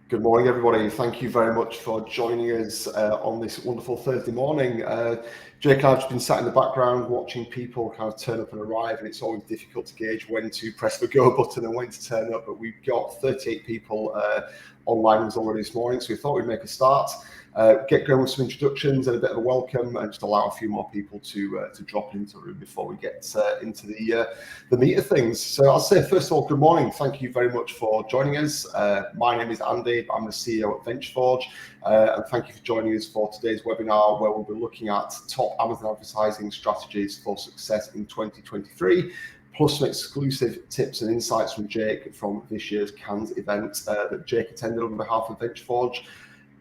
Good morning, everybody. Thank you very much for joining us on this wonderful Thursday morning. Jake and I have just been sat in the background watching people kind of turn up and arrive, and it's always difficult to gauge when to press the go button and when to turn up, but we've got 38 people online with us already this morning, so we thought we'd make a start, get going with some introductions and a bit of a welcome, and just allow a few more people to drop into the room before we get into the meat of things. So I'll say, first of all, good morning. Thank you very much for joining us. My name is Andy. I'm the CEO at VentureForge, and thank you for joining us for today's webinar, where we'll be looking at top Amazon advertising strategies for success in 2023, plus some exclusive tips and insights from Jake from this year's Cannes event that Jake attended on behalf of VentureForge.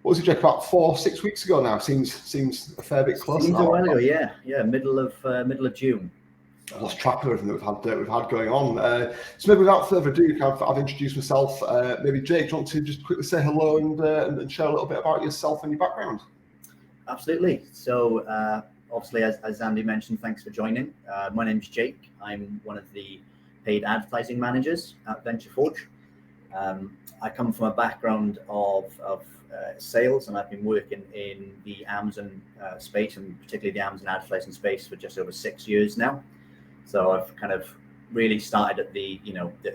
What was it, Jake, about 4-6 weeks ago now? Seems a fair bit closer. Seems a while ago, yeah, middle of June. I've lost track of everything that we've had going on. So maybe without further ado, I've introduced myself. Maybe Jake, do you want to just quickly say hello and share a little bit about yourself and your background? Absolutely. So obviously, as Andy mentioned, thanks for joining. My name's Jake. I'm one of the paid advertising managers at VentureForge. I come from a background of sales, and I've been working in the Amazon space, and particularly the Amazon advertising space, for just over 6 years now. So I've kind of really started at the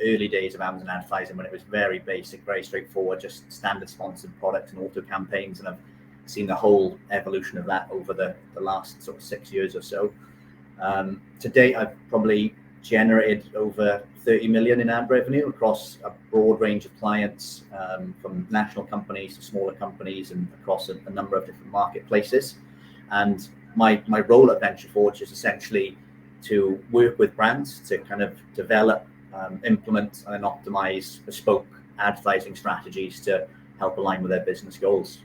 early days of Amazon advertising, when it was very basic, very straightforward, just standard sponsored products and auto campaigns, and I've seen the whole evolution of that over the last sort of 6 years or so. To date, I've probably generated over 30 million in ad revenue across a broad range of clients, from national companies to smaller companies, and across a number of different marketplaces. And my role at VentureForge is essentially to work with brands to kind of develop, implement and optimize bespoke advertising strategies to help align with their business goals.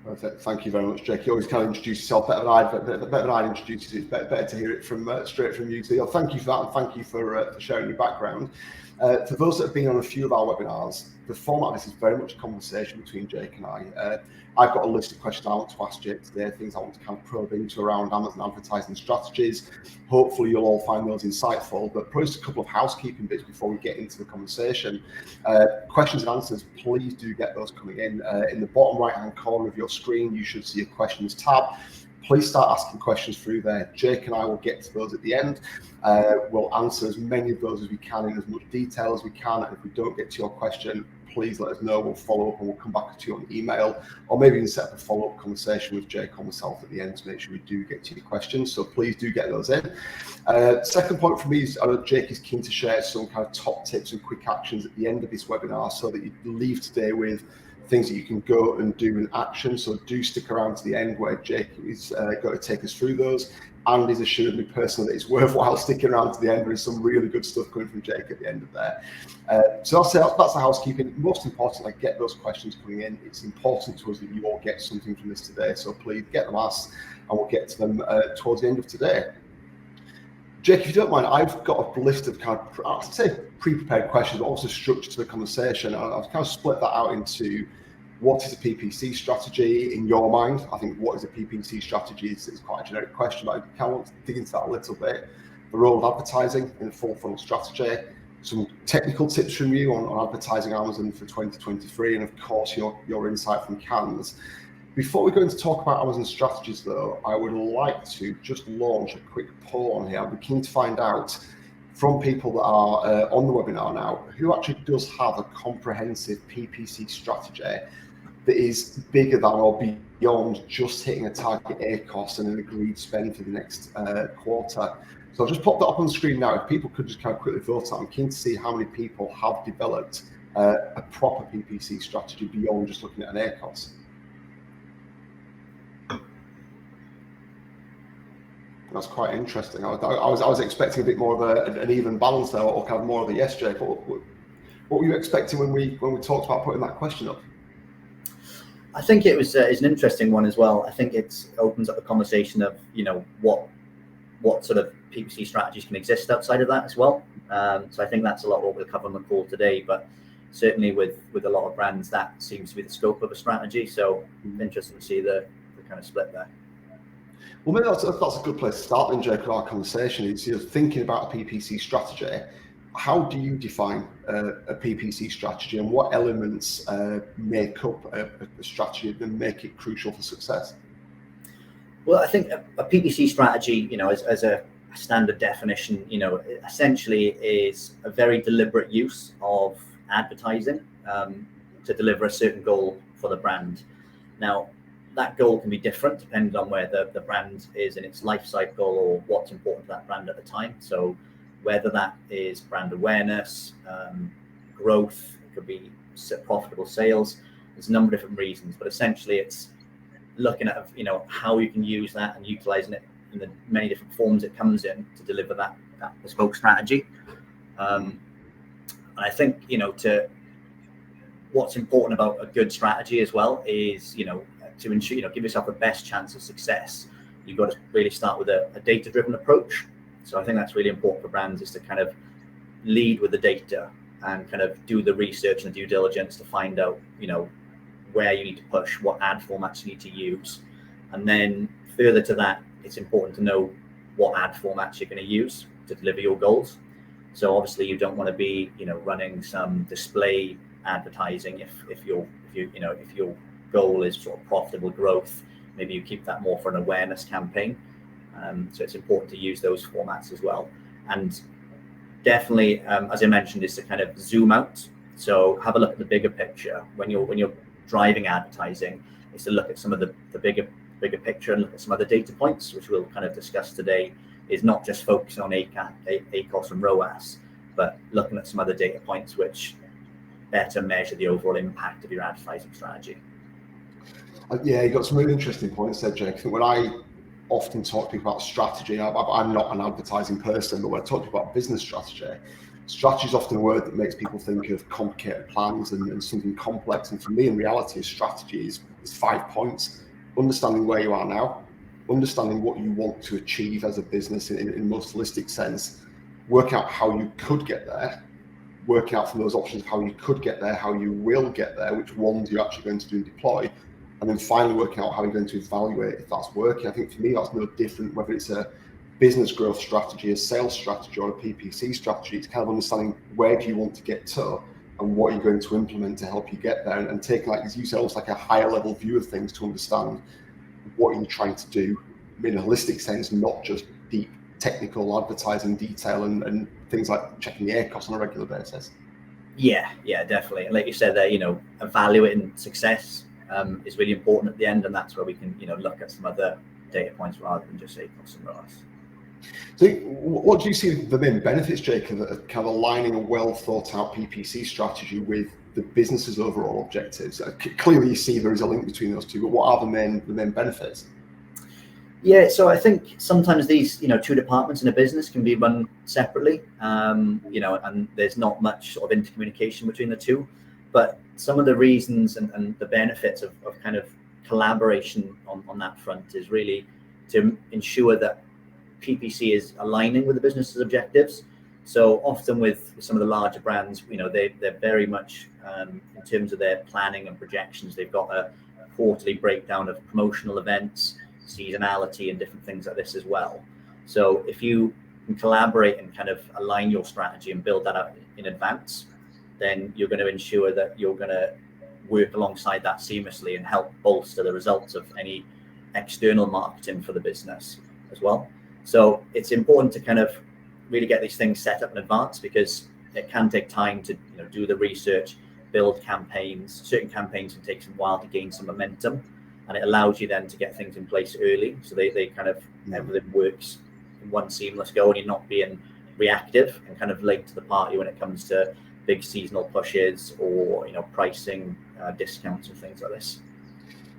Perfect. Thank you very much, Jake. You always kind of introduce yourself better than I introduce you. It's better to hear it from straight from you. So thank you for that, and thank you for sharing your background. For those that have been on a few of our webinars, the format of this is very much a conversation between Jake and I. I've got a list of questions I want to ask Jake today, things I want to kind of probe into around Amazon advertising strategies. Hopefully you'll all find those insightful, but probably just a couple of housekeeping bits before we get into the conversation. Questions and answers, please do get those coming in. In the bottom right-hand corner of your screen, you should see a questions tab. Please start asking questions through there. Jake and I will get to those at the end. We'll answer as many of those as we can in as much detail as we can. And if we don't get to your question, please let us know. We'll follow up and we'll come back to you on email, or maybe even set up a follow-up conversation with Jake or myself at the end to make sure we do get to your questions. So please do get those in. Second point for me is, I know Jake is keen to share some kind of top tips and quick actions at the end of this webinar, so that you leave today with things that you can go and do in action. So do stick around to the end, where Jake is going to take us through those. And he's assured me personally that it's worthwhile sticking around to the end. There is some really good stuff coming from Jake at the end of there. So that's the housekeeping. Most importantly, get those questions coming in. It's important to us that you all get something from this today. So please get them asked, and we'll get to them towards the end of today. Jake, if you don't mind, I've got a list of kind of, I'd say, pre-prepared questions, but also structure to the conversation. I've kind of split that out into what is a PPC strategy in your mind. I think what is a PPC strategy is quite a generic question, but I kind of want to dig into that a little bit. The role of advertising in a full funnel strategy, some technical tips from you on advertising Amazon for 2023, and of course your insight from Cannes. Before we go into talk about Amazon strategies though, I would like to just launch a quick poll on here. I'd be keen to find out from people that are on the webinar now, who actually does have a comprehensive PPC strategy that is bigger than or beyond just hitting a target ACOS and an agreed spend for the next quarter. So I'll just pop that up on the screen now. If people could just kind of quickly vote out, I'm keen to see how many people have developed a proper PPC strategy beyond just looking at an ACOS. That's quite interesting. I was expecting a bit more of an even balance there, or kind of more of a yes, Jake. What were you expecting when we talked about putting that question up? I think it's an interesting one as well. I think it opens up a conversation of what sort of PPC strategies can exist outside of that as well. So I think that's a lot what we'll cover on the call today. But certainly with a lot of brands, that seems to be the scope of a strategy. So interesting to see the kind of split there. Well, maybe that's a good place to start then, Jake, our conversation. Is thinking about a PPC strategy. how do you define a PPC strategy, and what elements make up a strategy that make it crucial for success? Well, I think a PPC strategy, as a standard definition, essentially is a very deliberate use of advertising to deliver a certain goal for the brand. Now, that goal can be different depending on where the brand is in its life cycle or what's important to that brand at the time. So whether that is brand awareness, growth, it could be profitable sales. There's a number of different reasons, but essentially it's looking at how you can use that and utilizing it in the many different forms it comes in to deliver that bespoke strategy. And I think what's important about a good strategy as well is to ensure give yourself the best chance of success. You've got to really start with a data-driven approach. So I think that's really important for brands, is to kind of lead with the data and kind of do the research and the due diligence to find out where you need to push, what ad formats you need to use. And then further to that, it's important to know what ad formats you're going to use to deliver your goals. So obviously you don't want to be running some display advertising if your goal is sort of profitable growth. Maybe you keep that more for an awareness campaign. So it's important to use those formats as well. And definitely, as I mentioned, is to kind of zoom out. So have a look at the bigger picture when you're driving advertising. Is to look at some of the bigger picture and look at some other data points, which we'll kind of discuss today. Is not just focusing on ACOS and ROAS, but looking at some other data points which better measure the overall impact of your advertising strategy. Yeah, you got some really interesting points there, Jake. I think when I often talk to people about strategy, I'm not an advertising person, but when I talk to people about business strategy is often a word that makes people think of complicated plans and something complex. And for me, in reality, a strategy is 5 points: understanding where you are now, understanding what you want to achieve as a business in most holistic sense, work out how you could get there, working out from those options of how you could get there, how you will get there, which ones you're actually going to do and deploy, and then finally working out how you're going to evaluate if that's working. I think for me, that's no different whether it's a business growth strategy, a sales strategy, or a PPC strategy. It's kind of understanding where do you want to get to and what you're going to implement to help you get there, and taking, like as you said, almost like a higher level view of things to understand what you're trying to do in a holistic sense, not just deep technical advertising detail and things like checking the ACOS on a regular basis. Yeah, definitely. And like you said there, evaluating success is really important at the end, and that's where we can, look at some other data points rather than just ACOS and ROAS. So what do you see the main benefits, Jake, of kind of aligning a well thought out PPC strategy with the business's overall objectives? Clearly you see there is a link between those two, but what are the main benefits? Yeah, so I think sometimes these, two departments in a business can be run separately, and there's not much sort of intercommunication between the two. But some of the reasons and the benefits of kind of collaboration on that front is really to ensure that PPC is aligning with the business's objectives. So often with some of the larger brands, they're very much, in terms of their planning and projections, they've got a quarterly breakdown of promotional events, seasonality, and different things like this as well. So if you can collaborate and kind of align your strategy and build that out in advance, then you're going to ensure that you're going to work alongside that seamlessly and help bolster the results of any external marketing for the business as well. So it's important to kind of really get these things set up in advance, because it can take time to do the research, build campaigns. Certain campaigns can take some while to gain some momentum, and it allows you then to get things in place early, so they kind of everything works in one seamless go, and you're not being reactive and kind of late to the party when it comes to big seasonal pushes or pricing discounts and things like this.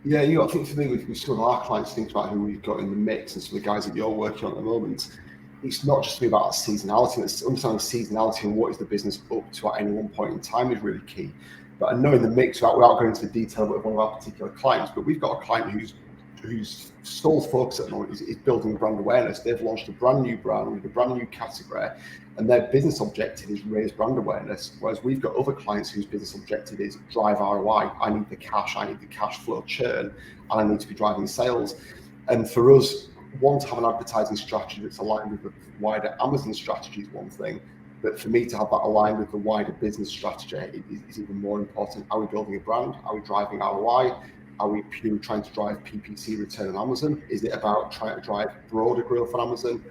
Yeah, I think for me, with some of our clients, think about who we've got in the mix and some of the guys that you're working on at the moment. It's not just about seasonality. It's understanding seasonality and what is the business up to at any one point in time is really key. But knowing the mix, without going into the detail of one of our particular clients, but we've got a client whose sole focus at the moment is building brand awareness. They've launched a brand new brand with a brand new category, and their business objective is raise brand awareness. Whereas we've got other clients whose business objective is drive ROI. I need the cash flow churn, and I need to be driving sales. And for us, one, to have an advertising strategy that's aligned with the wider Amazon strategy is one thing, But for me to have that aligned with the wider business strategy is even more important. Are we building a brand? Are we driving ROI? Are we purely trying to drive PPC return on Amazon? Is it about trying to drive broader growth on Amazon?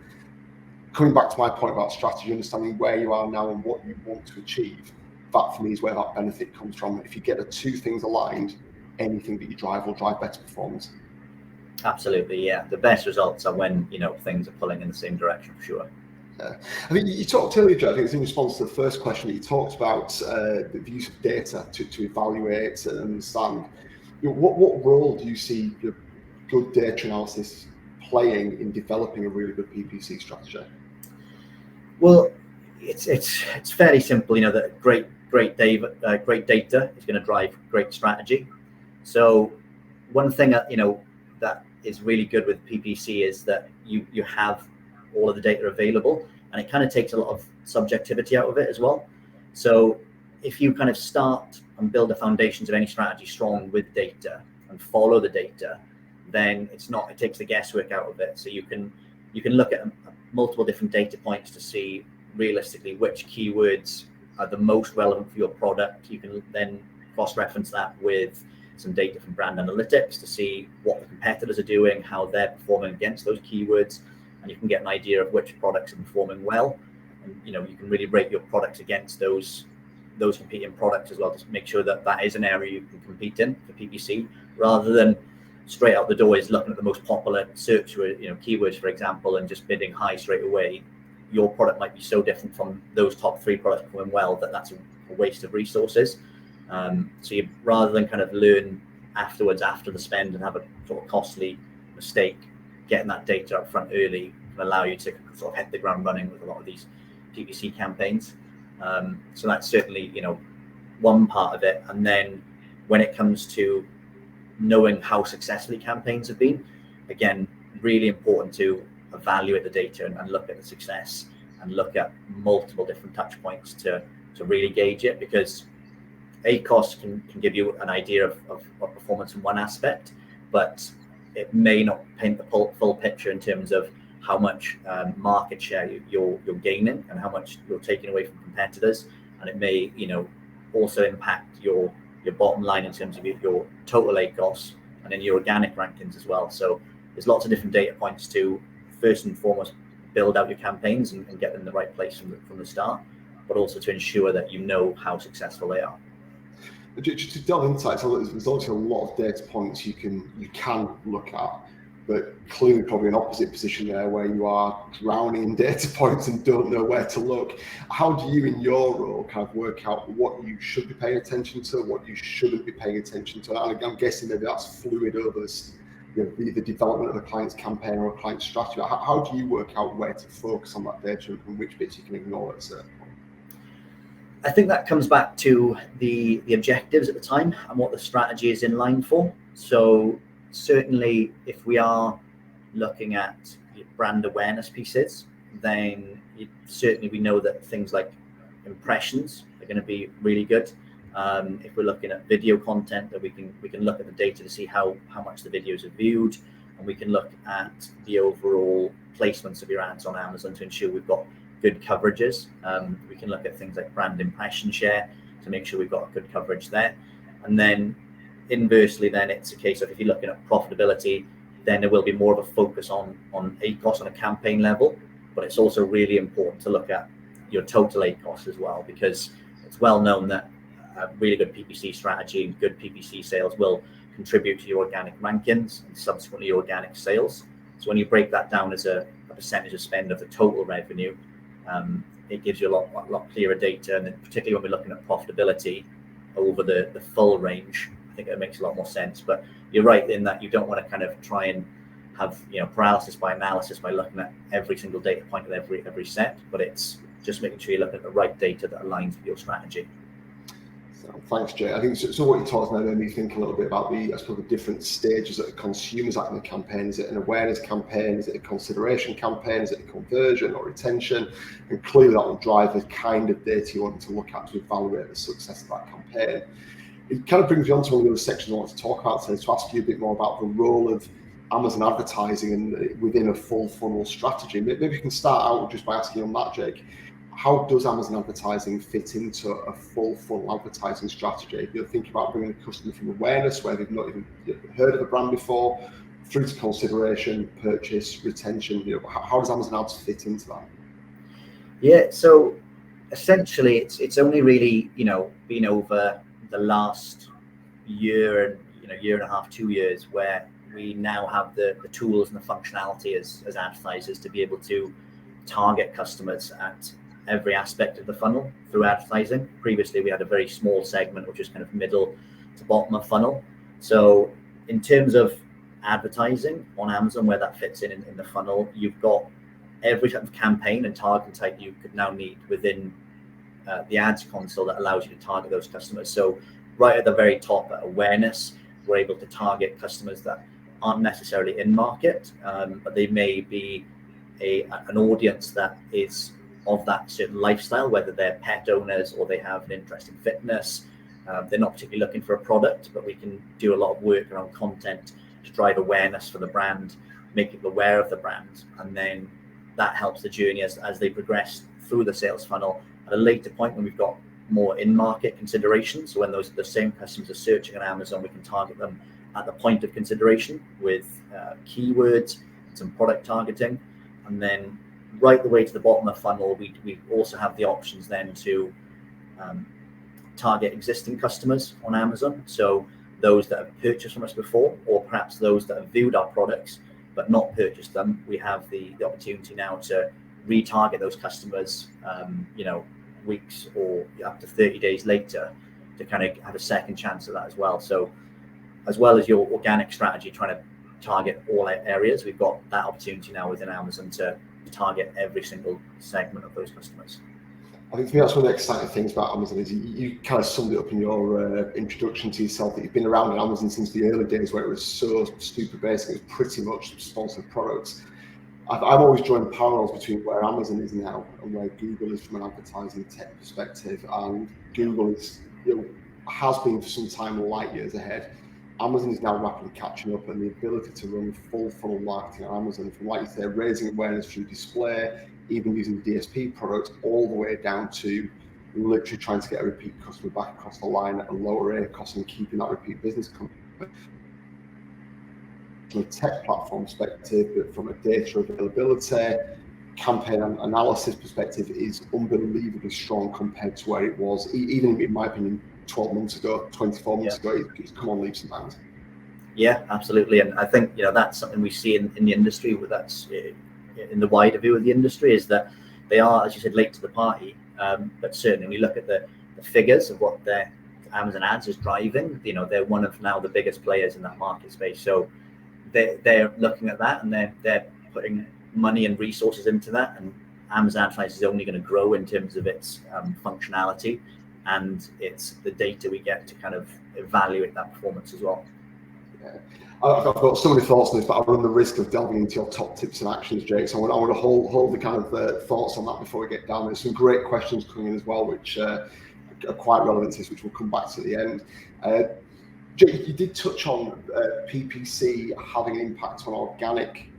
Coming back to my point about strategy, understanding where you are now and what you want to achieve, that for me is where that benefit comes from. If you get the two things aligned, anything that you drive will drive better performance. Absolutely, yeah. The best results are when, things are pulling in the same direction, for sure. Yeah. I mean, you talked earlier, Joe, I think it's in response to the first question, that you talked about the use of data to evaluate and understand. What role do you see good data analysis playing in developing a really good PPC strategy? Well, it's fairly simple. That great data is going to drive great strategy. So one thing that that is really good with PPC is that you have all of the data available, and it kind of takes a lot of subjectivity out of it as well. So if you kind of start and build the foundations of any strategy strong with data and follow the data, then it takes the guesswork out of it. So you can look at multiple different data points to see realistically which keywords are the most relevant for your product. You can then cross-reference that with some data from brand analytics to see what the competitors are doing, how they're performing against those keywords, and you can get an idea of which products are performing well. And you can really rate your products against those competing products as well, to make sure that is an area you can compete in for PPC, rather than straight out the door is looking at the most popular search keywords, for example, and just bidding high straight away. Your product might be so different from those top 3 products performing well that's a waste of resources. So you, rather than kind of learn afterwards after the spend and have a sort of costly mistake, getting that data up front early can allow you to sort of hit the ground running with a lot of these PPC campaigns. So that's certainly one part of it. And then when it comes to knowing how successfully campaigns have been, again, really important to evaluate the data and look at the success and look at multiple different touch points to really gauge it, because ACOS can give you an idea of performance in one aspect, but it may not paint the full picture in terms of how much market share you're gaining and how much you're taking away from competitors. And it may also impact your bottom line in terms of your total ACOS and then your organic rankings as well. So there's lots of different data points to first and foremost build out your campaigns and get them in the right place from the start, but also to ensure that how successful they are. Just to delve into that, so there's also a lot of data points you can look at, but clearly probably an opposite position there where you are drowning in data points and don't know where to look. How do you, in your role, kind of work out what you should be paying attention to, what you shouldn't be paying attention to? And I'm guessing maybe that's fluid over the development of a client's campaign or a client's strategy. How do you work out where to focus on that data and which bits you can ignore at a certain point? I think that comes back to the objectives at the time and what the strategy is in line for. So certainly if we are looking at brand awareness pieces, then certainly we know that things like impressions are going to be really good. If we're looking at video content, that we can look at the data to see how much the videos are viewed, and we can look at the overall placements of your ads on Amazon to ensure we've got good coverages. We can look at things like brand impression share to make sure we've got good coverage there. And then inversely, then it's a case of if you're looking at profitability, then there will be more of a focus on ACOS on a campaign level, but it's also really important to look at your total ACOS as well, because it's well known that a really good PPC strategy and good PPC sales will contribute to your organic rankings and subsequently your organic sales. So when you break that down as a percentage of spend of the total revenue, it gives you a lot clearer data, and then particularly when we're looking at profitability over the full range, I think it makes a lot more sense. But you're right in that you don't want to kind of try and have paralysis by analysis by looking at every single data point of every set, but it's just making sure you look at the right data that aligns with your strategy. Thanks, Jay. I think so. What you talked about made me think a little bit about the different stages that a consumer's at in the campaign. Is it an awareness campaign? Is it a consideration campaign? Is it a conversion or retention? And clearly that will drive the kind of data you want to look at to evaluate the success of that campaign. It kind of brings me on to one of the other sections I want to talk about today, to ask you a bit more about the role of Amazon advertising and within a full funnel strategy. Maybe you can start out just by asking on that, Jake. how does Amazon advertising fit into a full funnel advertising strategy? If you're thinking about bringing a customer from awareness, where they've not even heard of a brand before, through to consideration, purchase, retention, how does Amazon ads fit into that? Yeah, so essentially it's only really, been over the last year and, year and a half, 2 years, where we now have the tools and the functionality as advertisers to be able to target customers at every aspect of the funnel through advertising. Previously, we had a very small segment, which is kind of middle to bottom of funnel. So in terms of advertising on Amazon, where that fits in the funnel, you've got every type of campaign and target type you could now need within the ads console that allows you to target those customers. So right at the very top, at awareness, we're able to target customers that aren't necessarily in market, but they may be an audience that is of that certain lifestyle, whether they're pet owners or they have an interest in fitness. They're not particularly looking for a product, but we can do a lot of work around content to drive awareness for the brand, make people aware of the brand, and then that helps the journey as they progress through the sales funnel. At a later point, when we've got more in-market consideration, so when the same customers are searching on Amazon, we can target them at the point of consideration with keywords, some product targeting, and then right the way to the bottom of the funnel, we also have the options then to target existing customers on Amazon. So those that have purchased from us before, or perhaps those that have viewed our products but not purchased them, we have the opportunity now to retarget those customers, weeks or up to 30 days later, to kind of have a second chance at that as well. So as well as your organic strategy trying to target all areas, we've got that opportunity now within Amazon to target every single segment of those customers. I think for me, that's one of the exciting things about Amazon is you kind of summed it up in your introduction to yourself, that you've been around in Amazon since the early days, where it was so super basic. It was pretty much sponsored products. I've always joined parallels between where Amazon is now and where Google is from an advertising tech perspective. And Google is, has been for some time light years ahead. Amazon is now rapidly catching up, and the ability to run full funnel marketing on Amazon, from, like you say, raising awareness through display, even using DSP products, all the way down to literally trying to get a repeat customer back across the line at a lower air cost and keeping that repeat business coming. From a tech platform perspective, but from a data availability, campaign analysis perspective, is unbelievably strong compared to where it was, even in my opinion, 12 months ago, 24 months ago. It's come on leaps and bounds. Yeah, absolutely. And I think, that's something we see in the industry, that's in the wider view of the industry, is that they are, as you said, late to the party. But certainly when you look at the figures of what their Amazon ads is driving, they're one of now the biggest players in that market space. So they're looking at that, and they're putting money and resources into that, and Amazon advertising is only going to grow in terms of its functionality, and it's the data we get to kind of evaluate that performance as well. Yeah. I've got so many thoughts on this, but I run the risk of delving into your top tips and actions, Jake. So I want to hold the kind of thoughts on that before we get down. There's some great questions coming in as well, which are quite relevant to this, which we'll come back to at the end. Jake, you did touch on PPC having an impact on organic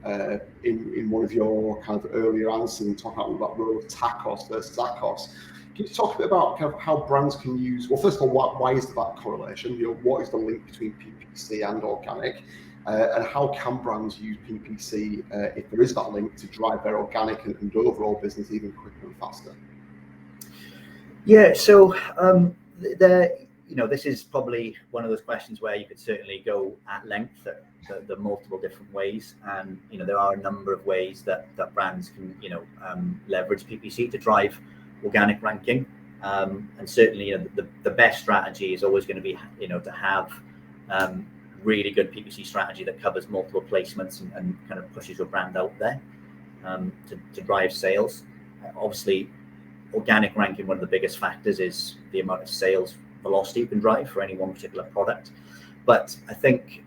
in one of your kind of earlier answers, and talking about the role of TACOS versus ACOS. Can you talk a bit about kind of how brands can use, well, first of all, why is there that correlation? What is the link between PPC and organic? And how can brands use PPC, if there is that link, to drive their organic and overall business even quicker and faster? Yeah, so this is probably one of those questions where you could certainly go at length at the multiple different ways, and there are a number of ways that brands can leverage PPC to drive organic ranking, and certainly the best strategy is always going to be to have really good PPC strategy that covers multiple placements and kind of pushes your brand out there to drive sales. Obviously, organic ranking, one of the biggest factors is the amount of sales velocity you can drive for any one particular product. But I think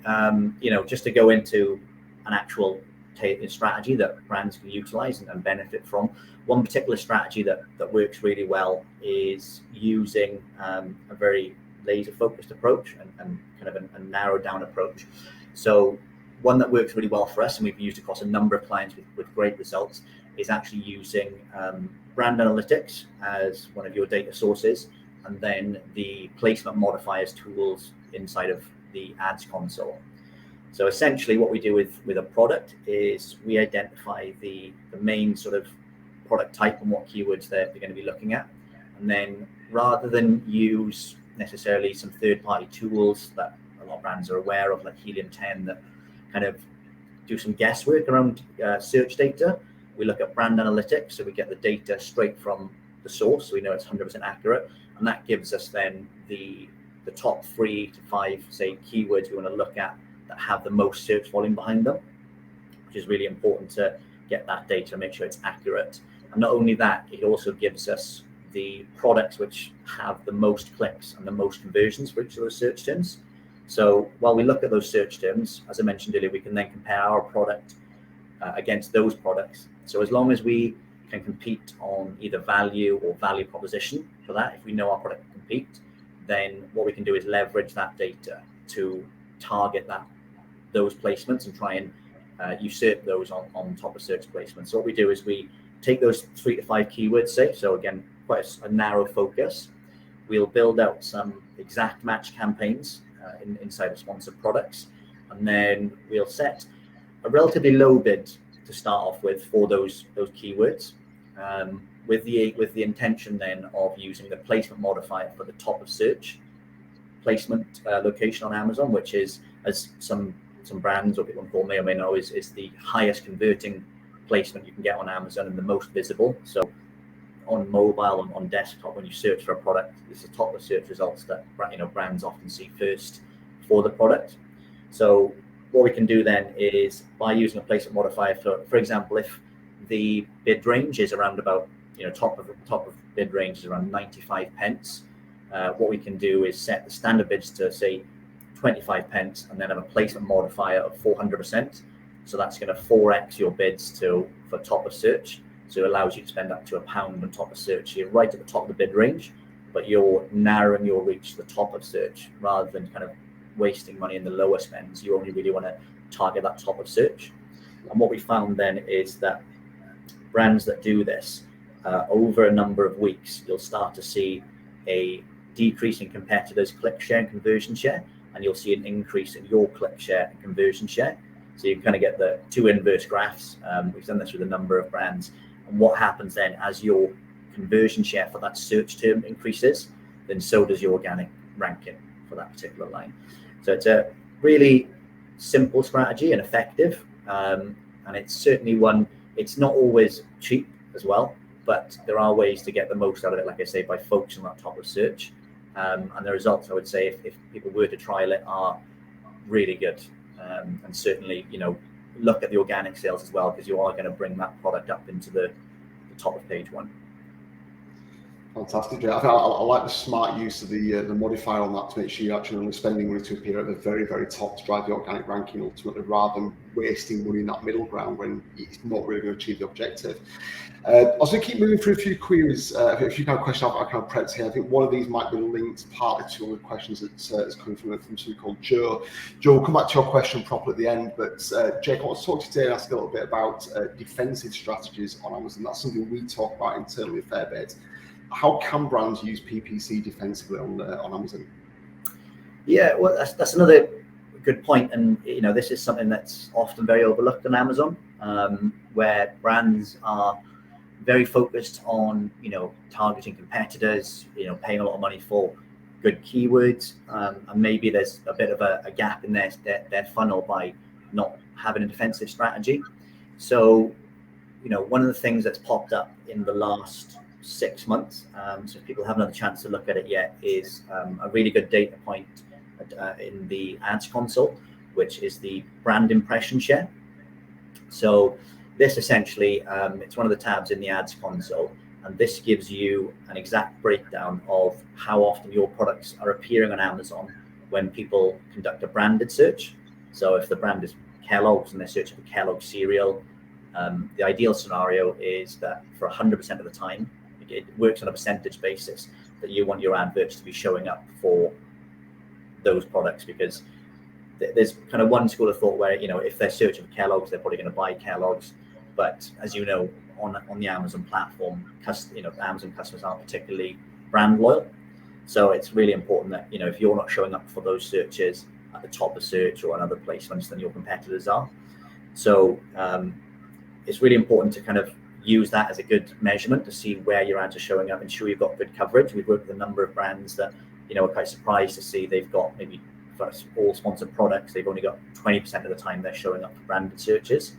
just to go into an actual strategy that brands can utilize and benefit from, one particular strategy that works really well is using a very laser focused approach and kind of a narrowed down approach. So one that works really well for us, and we've used across a number of clients with great results, is actually using brand analytics as one of your data sources, and then the placement modifiers tools inside of the ads console. So essentially what we do with a product is we identify the main sort of product type and what keywords they're going to be looking at. And then rather than use necessarily some third-party tools that a lot of brands are aware of, like Helium 10, that kind of do some guesswork around search data, we look at brand analytics. So we get the data straight from the source, so we know it's 100% accurate. And that gives us then the top 3 to 5, say, keywords we want to look at that have the most search volume behind them, which is really important to get that data and make sure it's accurate. And not only that, it also gives us the products which have the most clicks and the most conversions for each of those search terms. So while we look at those search terms, as I mentioned earlier, we can then compare our product against those products. So as long as we can compete on either value or value proposition for that, if we know our product can compete, then what we can do is leverage that data to target those placements and try and usurp those on top of search placements. So what we do is we take those 3 to 5 keywords, say, so again, quite a narrow focus. We'll build out some exact match campaigns inside of sponsored products, and then we'll set a relatively low bid to start off with for those keywords, with the intention then of using the placement modifier for the top of search placement location on Amazon, which is, as some brands or people may or may know, is the highest converting placement you can get on Amazon and the most visible. So on mobile and on desktop, when you search for a product, it's the top of search results that brands often see first for the product. So what we can do then is, by using a placement modifier, for example, if the bid range is around about, top of bid range is around 95 pence, what we can do is set the standard bids to, say, 25 pence, and then have a placement modifier of 400%. So that's going to 4x your bids for top of search. So it allows you to spend up to £1 on top of search. You're right at the top of the bid range, but you're narrowing your reach to the top of search rather than kind of wasting money in the lower spends. You only really want to target that top of search. And what we found then is that brands that do this, over a number of weeks, you'll start to see a decrease in competitors' click share and conversion share, and you'll see an increase in your click share and conversion share. So you kind of get the 2 inverse graphs. We've done this with a number of brands. And what happens then, as your conversion share for that search term increases, then so does your organic ranking for that particular line. So it's a really simple strategy and effective. And it's certainly one, it's not always cheap as well, but there are ways to get the most out of it, like I say, by focusing on that top of search. And the results, I would say, if people were to trial it, are really good. And certainly, look at the organic sales as well, because you are going to bring that product up into the top of page 1. Fantastic. I think I like the smart use of the modifier on that, to make sure you're actually only spending money to appear at the very, very top to drive the organic ranking ultimately, rather than wasting money in that middle ground when it's not really going to achieve the objective. I was going to keep moving through a few queries, a few kind of questions I kind of prepped here. I think one of these might be linked partly to one of the questions that's coming from somebody called Joe. Joe, we'll come back to your question properly at the end, but Jake, I want to talk to you today and ask a little bit about defensive strategies on Amazon. That's something we talk about internally a fair bit. How can brands use PPC defensively on Amazon? Yeah, well, that's another good point, and this is something that's often very overlooked on Amazon, where brands are very focused on targeting competitors, paying a lot of money for good keywords, and maybe there's a bit of a gap in their funnel by not having a defensive strategy. So one of the things that's popped up in the last 6 months, so if people haven't had a chance to look at it yet, is a really good data point in the ads console, which is the brand impression share. So this essentially, it's one of the tabs in the ads console, and this gives you an exact breakdown of how often your products are appearing on Amazon when people conduct a branded search. So if the brand is Kellogg's and they're searching for Kellogg's cereal, the ideal scenario is that for 100% of the time, it works on a percentage basis, that you want your adverts to be showing up for those products, because there's kind of one school of thought where if they're searching for Kellogg's, they're probably going to buy Kellogg's, but as you know, on the Amazon platform, Amazon customers aren't particularly brand loyal. So it's really important that, if you're not showing up for those searches at the top of search or on other placements than your competitors are. So it's really important to kind of use that as a good measurement to see where your ads are showing up, ensure you've got good coverage. We've worked with a number of brands that, are quite surprised to see they've got maybe for all sponsored products, they've only got 20% of the time they're showing up for branded searches.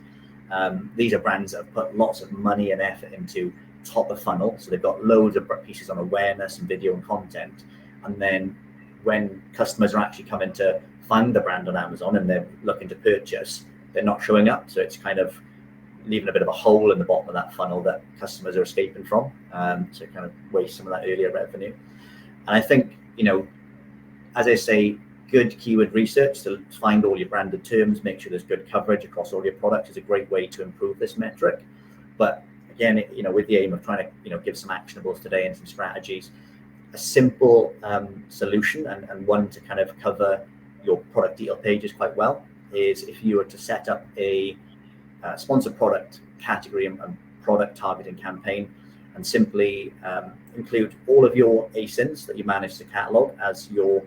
These are brands that have put lots of money and effort into top of funnel. So they've got loads of pieces on awareness and video and content. And then when customers are actually coming to find the brand on Amazon and they're looking to purchase, they're not showing up. So it's kind of leaving a bit of a hole in the bottom of that funnel that customers are escaping from. So it kind of waste some of that earlier revenue. And I think, as I say, good keyword research to find all your branded terms, make sure there's good coverage across all your products is a great way to improve this metric. But again, with the aim of trying to, give some actionables today and some strategies, a simple solution and one to kind of cover your product detail pages quite well is if you were to set up a sponsored product category and product targeting campaign and simply include all of your ASINs that you manage to catalog as your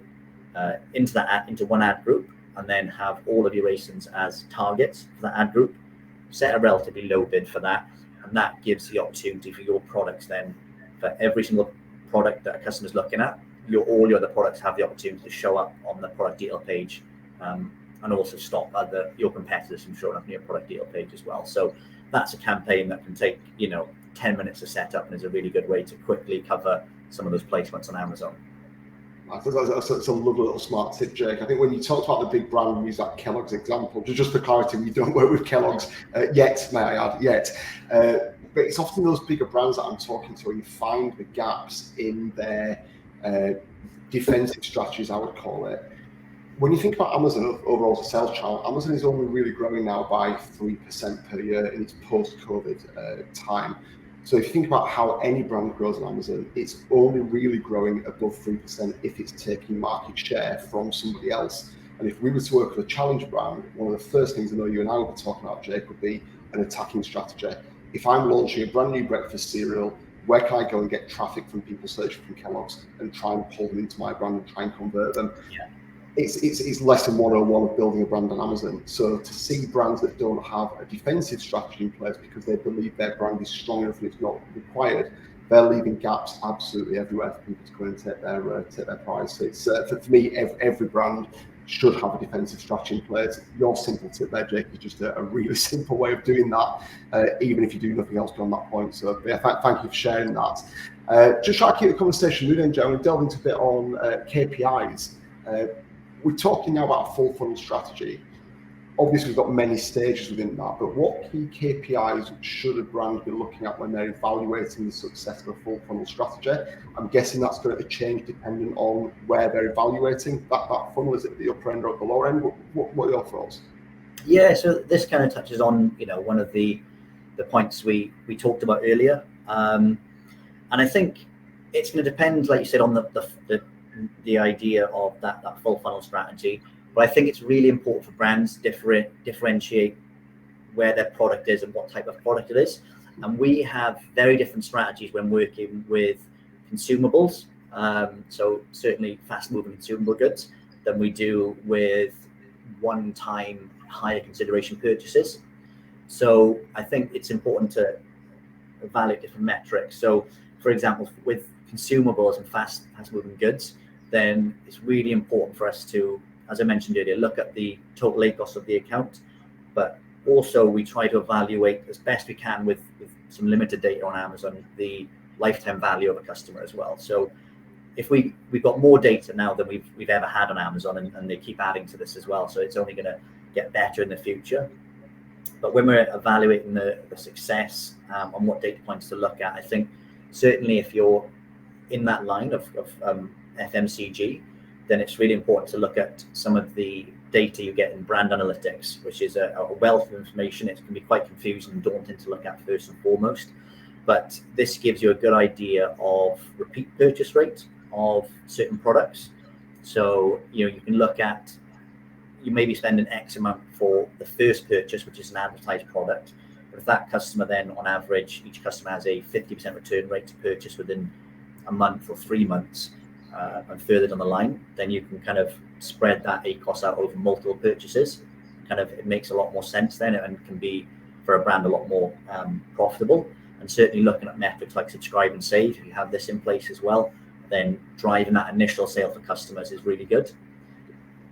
into one ad group, and then have all of your ASINs as targets for that ad group. Set a relatively low bid for that, and that gives the opportunity for your products then, for every single product that a customer's looking at, all your other products have the opportunity to show up on the product detail page, and also stop your competitors from showing up on your product detail page as well. So that's a campaign that can take 10 minutes to set up and is a really good way to quickly cover some of those placements on Amazon. That's a lovely little smart tip, Jake. I think when you talked about the big brand, you use that Kellogg's example. Just for clarity, we don't work with Kellogg's yet, may I add, yet. But it's often those bigger brands that I'm talking to, and you find the gaps in their defensive strategies, I would call it. When you think about Amazon overall as a sales channel, Amazon is only really growing now by 3% per year in its post-COVID time. So if you think about how any brand grows on Amazon, it's only really growing above 3% if it's taking market share from somebody else. And if we were to work with a challenge brand, one of the first things I know you and I will be talking about, Jake, would be an attacking strategy. If I'm launching a brand new breakfast cereal, where can I go and get traffic from people searching from Kellogg's and try and pull them into my brand and try and convert them? Yeah. It's lesson 101 of building a brand on Amazon. So to see brands that don't have a defensive strategy in place because they believe their brand is strong enough and it's not required, they're leaving gaps absolutely everywhere for people to go and take their prize. So it's for me, every brand should have a defensive strategy in place. Your simple tip there, Jake, is just a really simple way of doing that, even if you do nothing else beyond that point. So yeah, thank you for sharing that. Just try to keep the conversation moving, Joe, and delve into a bit on KPIs. We're talking now about a full funnel strategy. Obviously, we've got many stages within that, but what key KPIs should a brand be looking at when they're evaluating the success of a full funnel strategy? I'm guessing that's going to change depending on where they're evaluating that funnel. Is it the upper end or the lower end? What are your thoughts? Yeah, so this kind of touches on one of the points we talked about earlier, and I think it's going to depend, like you said, on the idea of that full funnel strategy. But I think it's really important for brands to differentiate where their product is and what type of product it is. And we have very different strategies when working with consumables, so certainly fast-moving consumable goods, than we do with one-time higher consideration purchases. So I think it's important to evaluate different metrics. So, for example, with consumables and fast-moving goods, then it's really important for us to, as I mentioned earlier, look at the total ACOS of the account, but also we try to evaluate as best we can with some limited data on Amazon, the lifetime value of a customer as well. So if we've got more data now than we've ever had on Amazon, and they keep adding to this as well, so it's only going to get better in the future. But when we're evaluating the success on what data points to look at, I think certainly if you're in that line of FMCG, then it's really important to look at some of the data you get in brand analytics, which is a wealth of information. It can be quite confusing and daunting to look at first and foremost, but this gives you a good idea of repeat purchase rate of certain products. So you can look at, you may be spending X amount for the first purchase, which is an advertised product, but if that customer then on average, each customer has a 50% return rate to purchase within a month or 3 months, and further down the line, then you can kind of spread that ACOS out over multiple purchases. Kind of, it makes a lot more sense then, and can be for a brand a lot more profitable. And certainly looking at metrics like subscribe and save, if you have this in place as well, then driving that initial sale for customers is really good.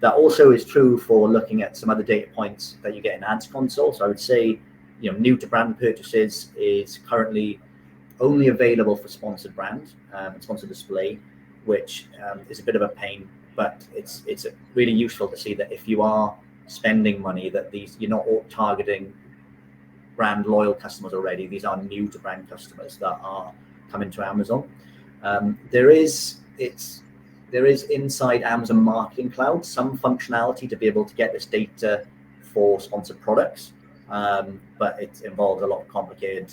That also is true for looking at some other data points that you get in Ads Console. So I would say, new to brand purchases is currently only available for sponsored brand and sponsored display, which is a bit of a pain, but it's really useful to see that if you are spending money, that you're not all targeting brand loyal customers already. These are new to brand customers that are coming to Amazon. There is inside Amazon Marketing Cloud some functionality to be able to get this data for sponsored products, but it involves a lot of complicated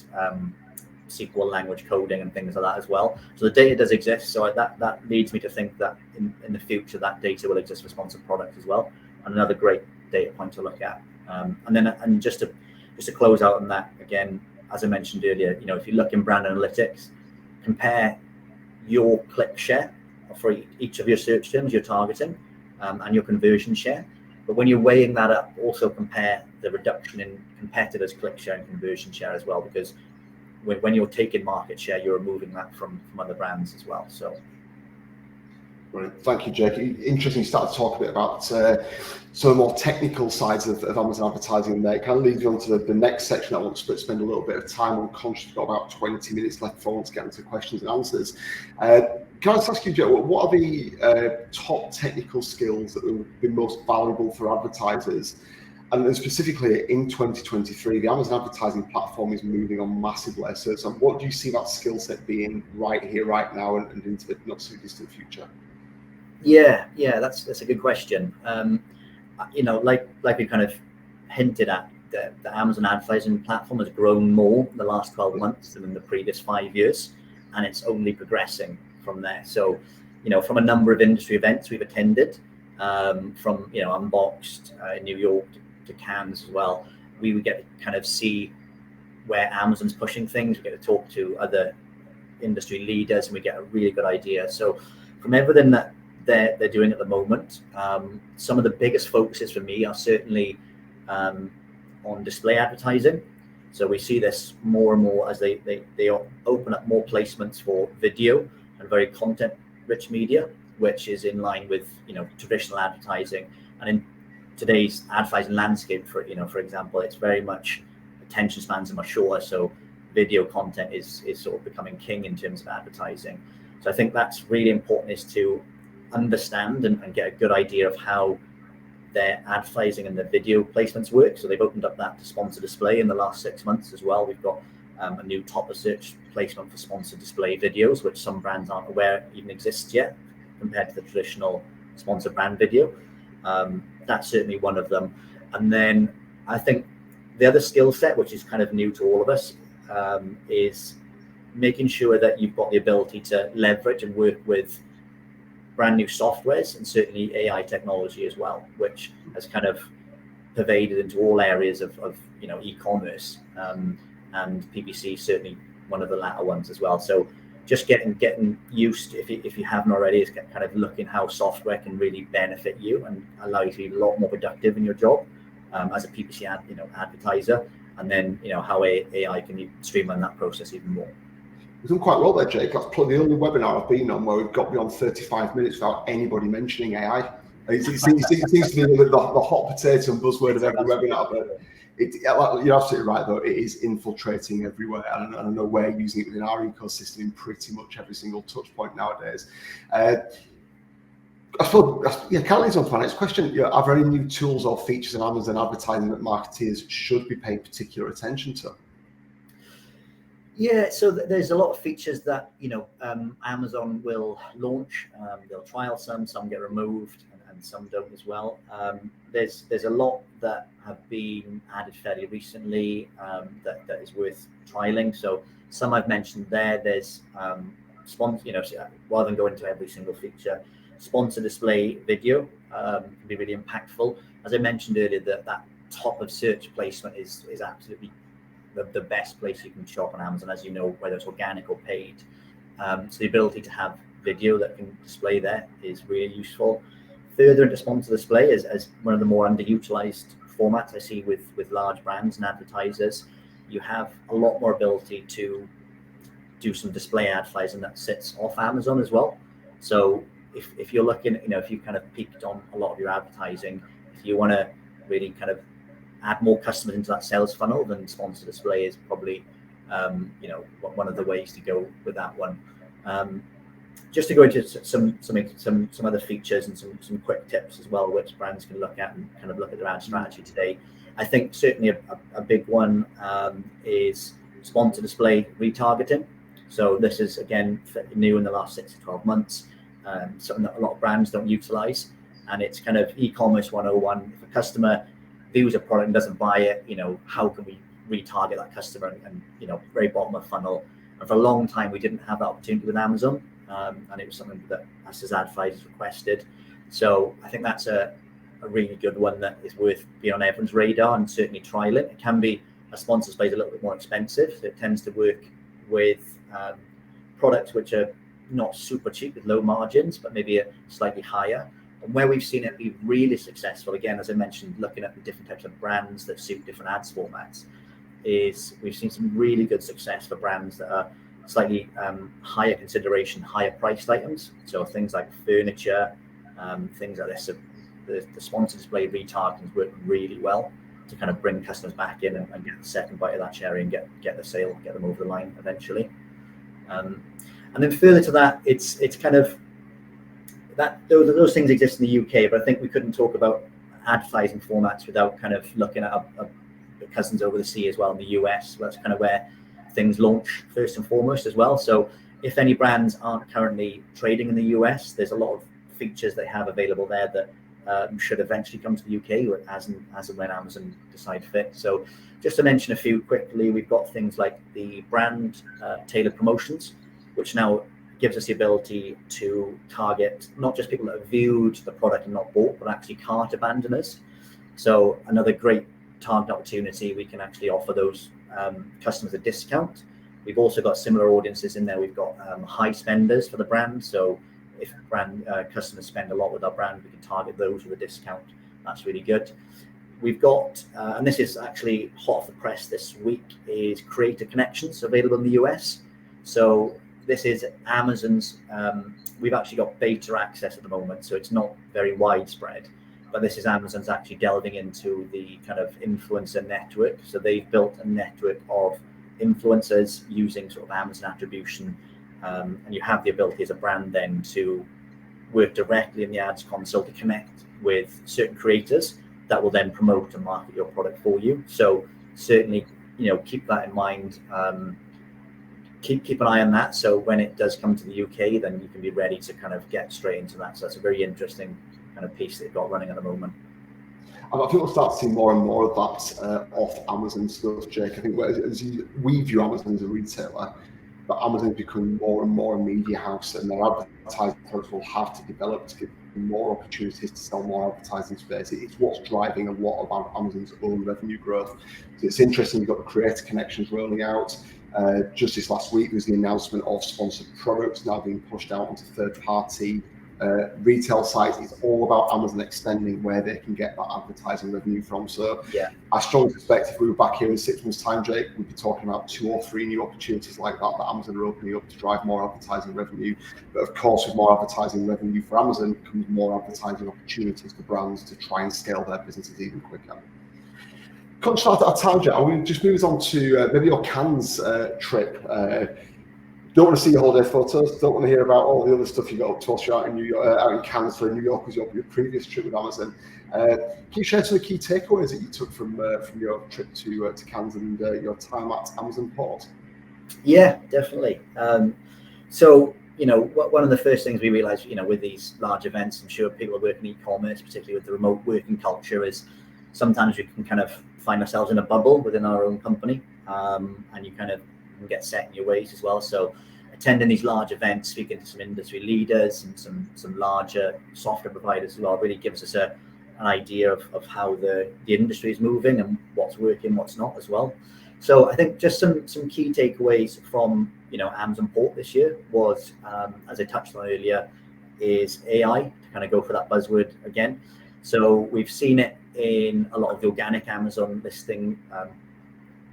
SQL language coding and things like that as well. So the data does exist. So that leads me to think that in the future that data will exist for sponsored products as well. And another great data point to look at. And just to close out on that, again, as I mentioned earlier, if you look in brand analytics, compare your click share for each of your search terms you're targeting, and your conversion share. But when you're weighing that up, also compare the reduction in competitors' click share and conversion share as well, because when you're taking market share, you're removing that from other brands as well. So. Right. Thank you, Jake. Interesting you start to talk a bit about some more technical sides of Amazon advertising there. It kind of leads you on to the next section I want to spend a little bit of time on. Conscious we've got about 20 minutes left before I want to get into questions and answers. Can I just ask you, Jake, what are the top technical skills that would be most valuable for advertisers? And then specifically in 2023, the Amazon advertising platform is moving on massively. So what do you see that skill set being right here, right now, and into the not so distant future? Yeah, that's a good question. Like we kind of hinted at, the Amazon advertising platform has grown more in the last 12 months than in the previous 5 years, and it's only progressing from there. So, from a number of industry events we've attended, from Unboxed in New York to Canne as well, we would get to kind of see where Amazon's pushing things. We get to talk to other industry leaders, and we get a really good idea. So from everything that they're doing at the moment, some of the biggest focuses for me are certainly on display advertising. So we see this more and more as they open up more placements for video and very content rich media, which is in line with traditional advertising. And in today's advertising landscape, for example, it's very much attention spans are much shorter, so video content is sort of becoming king in terms of advertising. So I think that's really important, is to understand and get a good idea of how their advertising and their video placements work. So they've opened up that to sponsor display in the last 6 months as well. We've got a new top of search placement for sponsored display videos, which some brands aren't aware even exists yet compared to the traditional sponsored brand video. That's certainly one of them. And then I think the other skill set, which is kind of new to all of us, is making sure that you've got the ability to leverage and work with brand new softwares, and certainly AI technology as well, which has kind of pervaded into all areas of e-commerce, and PPC certainly one of the latter ones as well. So just getting used, if you haven't already, is kind of looking how software can really benefit you and allow you to be a lot more productive in your job as a PPC advertiser, and then how AI can streamline that process even more. You've done quite well there, Jake. That's probably the only webinar I've been on where we've got beyond 35 minutes without anybody mentioning AI. It seems to be the hot potato and buzzword of every webinar, but you're absolutely right, though. It is infiltrating everywhere, and I know we're using it within our ecosystem in pretty much every single touch point nowadays. I suppose, Canne leads on to my next question. Are there any new tools or features in Amazon advertising that marketeers should be paying particular attention to? Yeah, so there's a lot of features that Amazon will launch. They'll trial some get removed, and some don't as well. There's a lot that have been added fairly recently that is worth trialing. So some I've mentioned there. There's rather than go into every single feature, sponsor display video can be really impactful. As I mentioned earlier, that top of search placement is absolutely the best place you can shop on Amazon, as you know, whether it's organic or paid. So the ability to have video that can display there is really useful. Further into sponsor display as one of the more underutilized formats I see with large brands and advertisers. You have a lot more ability to do some display advertising that sits off Amazon as well. So if you're looking, if you kind of peaked on a lot of your advertising, if you want to really kind of add more customers into that sales funnel, then sponsor display is probably one of the ways to go with that one. Just to go into some other features and some quick tips as well, which brands can look at and kind of look at their ad strategy today. I think certainly a big one is sponsor display retargeting. So this is, again, new in the last 6 to 12 months, something that a lot of brands don't utilize. And it's kind of e-commerce 101. If a customer views a product and doesn't buy it, how can we retarget that customer and very bottom of funnel. And for a long time, we didn't have that opportunity with Amazon. And it was something that us as advertisers requested. So I think that's a really good one that is worth being on everyone's radar and certainly trial it. It can be, a sponsor display is a little bit more expensive. So it tends to work with products which are not super cheap with low margins, but maybe a slightly higher. And where we've seen it be really successful, again, as I mentioned, looking at the different types of brands that suit different ads formats, is we've seen some really good success for brands that are slightly higher consideration, higher priced items. So things like furniture, things like this. The sponsor display retargeting work really well to kind of bring customers back in and get the second bite of that cherry and get the sale, get them over the line eventually. And then further to that, it's kind of that those things exist in the UK, but I think we couldn't talk about advertising formats without kind of looking at the cousins over the sea as well in the US. That's kind of where things launch first and foremost as well. So if any brands aren't currently trading in the US, there's a lot of features they have available there that should eventually come to the UK as and when Amazon decide fit. So just to mention a few quickly, we've got things like the brand tailored promotions, which now gives us the ability to target not just people that have viewed the product and not bought, but actually cart abandoners. So another great target opportunity, we can actually offer those customers a discount. We've also got similar audiences in there. We've got high spenders for the brand. So if brand customers spend a lot with our brand, we can target those with a discount. That's really good. We've got, and this is actually hot off the press this week, is Creator Connections available in the US. So this is Amazon's, we've actually got beta access at the moment, so it's not very widespread, but this is Amazon's actually delving into the kind of influencer network. So they've built a network of influencers using sort of Amazon attribution, and you have the ability as a brand then to work directly in the ads console to connect with certain creators that will then promote and market your product for you. So certainly, keep that in mind. Keep an eye on that. So when it does come to the UK, then you can be ready to kind of get straight into that. So that's a very interesting kind of piece that they've got running at the moment. I think we'll start to see more and more of that off Amazon stuff, Jake. I think we view Amazon as a retailer, but Amazon is becoming more and more a media house, and their advertising products will have to develop to give them more opportunities to sell more advertising space. It's what's driving a lot of Amazon's own revenue growth. So it's interesting, you've got the Creator Connections rolling out. Just this last week, there was the announcement of sponsored products now being pushed out onto third-party retail sites. It's all about Amazon extending where they can get that advertising revenue from. So yeah, I strongly suspect if we were back here in 6 months' time, Jake, we'd be talking about 2 or 3 new opportunities like that Amazon are opening up to drive more advertising revenue. But of course, with more advertising revenue for Amazon comes more advertising opportunities for brands to try and scale their businesses even quicker. Conscious of our time, Jake, I will just move us on to maybe your Cannes trip. Don't want to see your holiday photos. Don't want to hear about all the other stuff you got up to whilst you're out in New York, out in Cannes. So New York was your previous trip with Amazon. Can you share some of the key takeaways that you took from your trip to Cannes and your time at Amazon Port? Yeah, definitely. So one of the first things we realised, with these large events, I'm sure people are working e-commerce, particularly with the remote working culture, is sometimes we can kind of find ourselves in a bubble within our own company, and you kind of get set in your ways as well. So attending these large events, speaking to some industry leaders and some larger software providers as well, really gives us an idea of how the industry is moving and what's working, what's not as well. So I think just some key takeaways from Amazon Port this year was, as I touched on earlier, is AI, to kind of go for that buzzword again. So we've seen it in a lot of the organic Amazon listing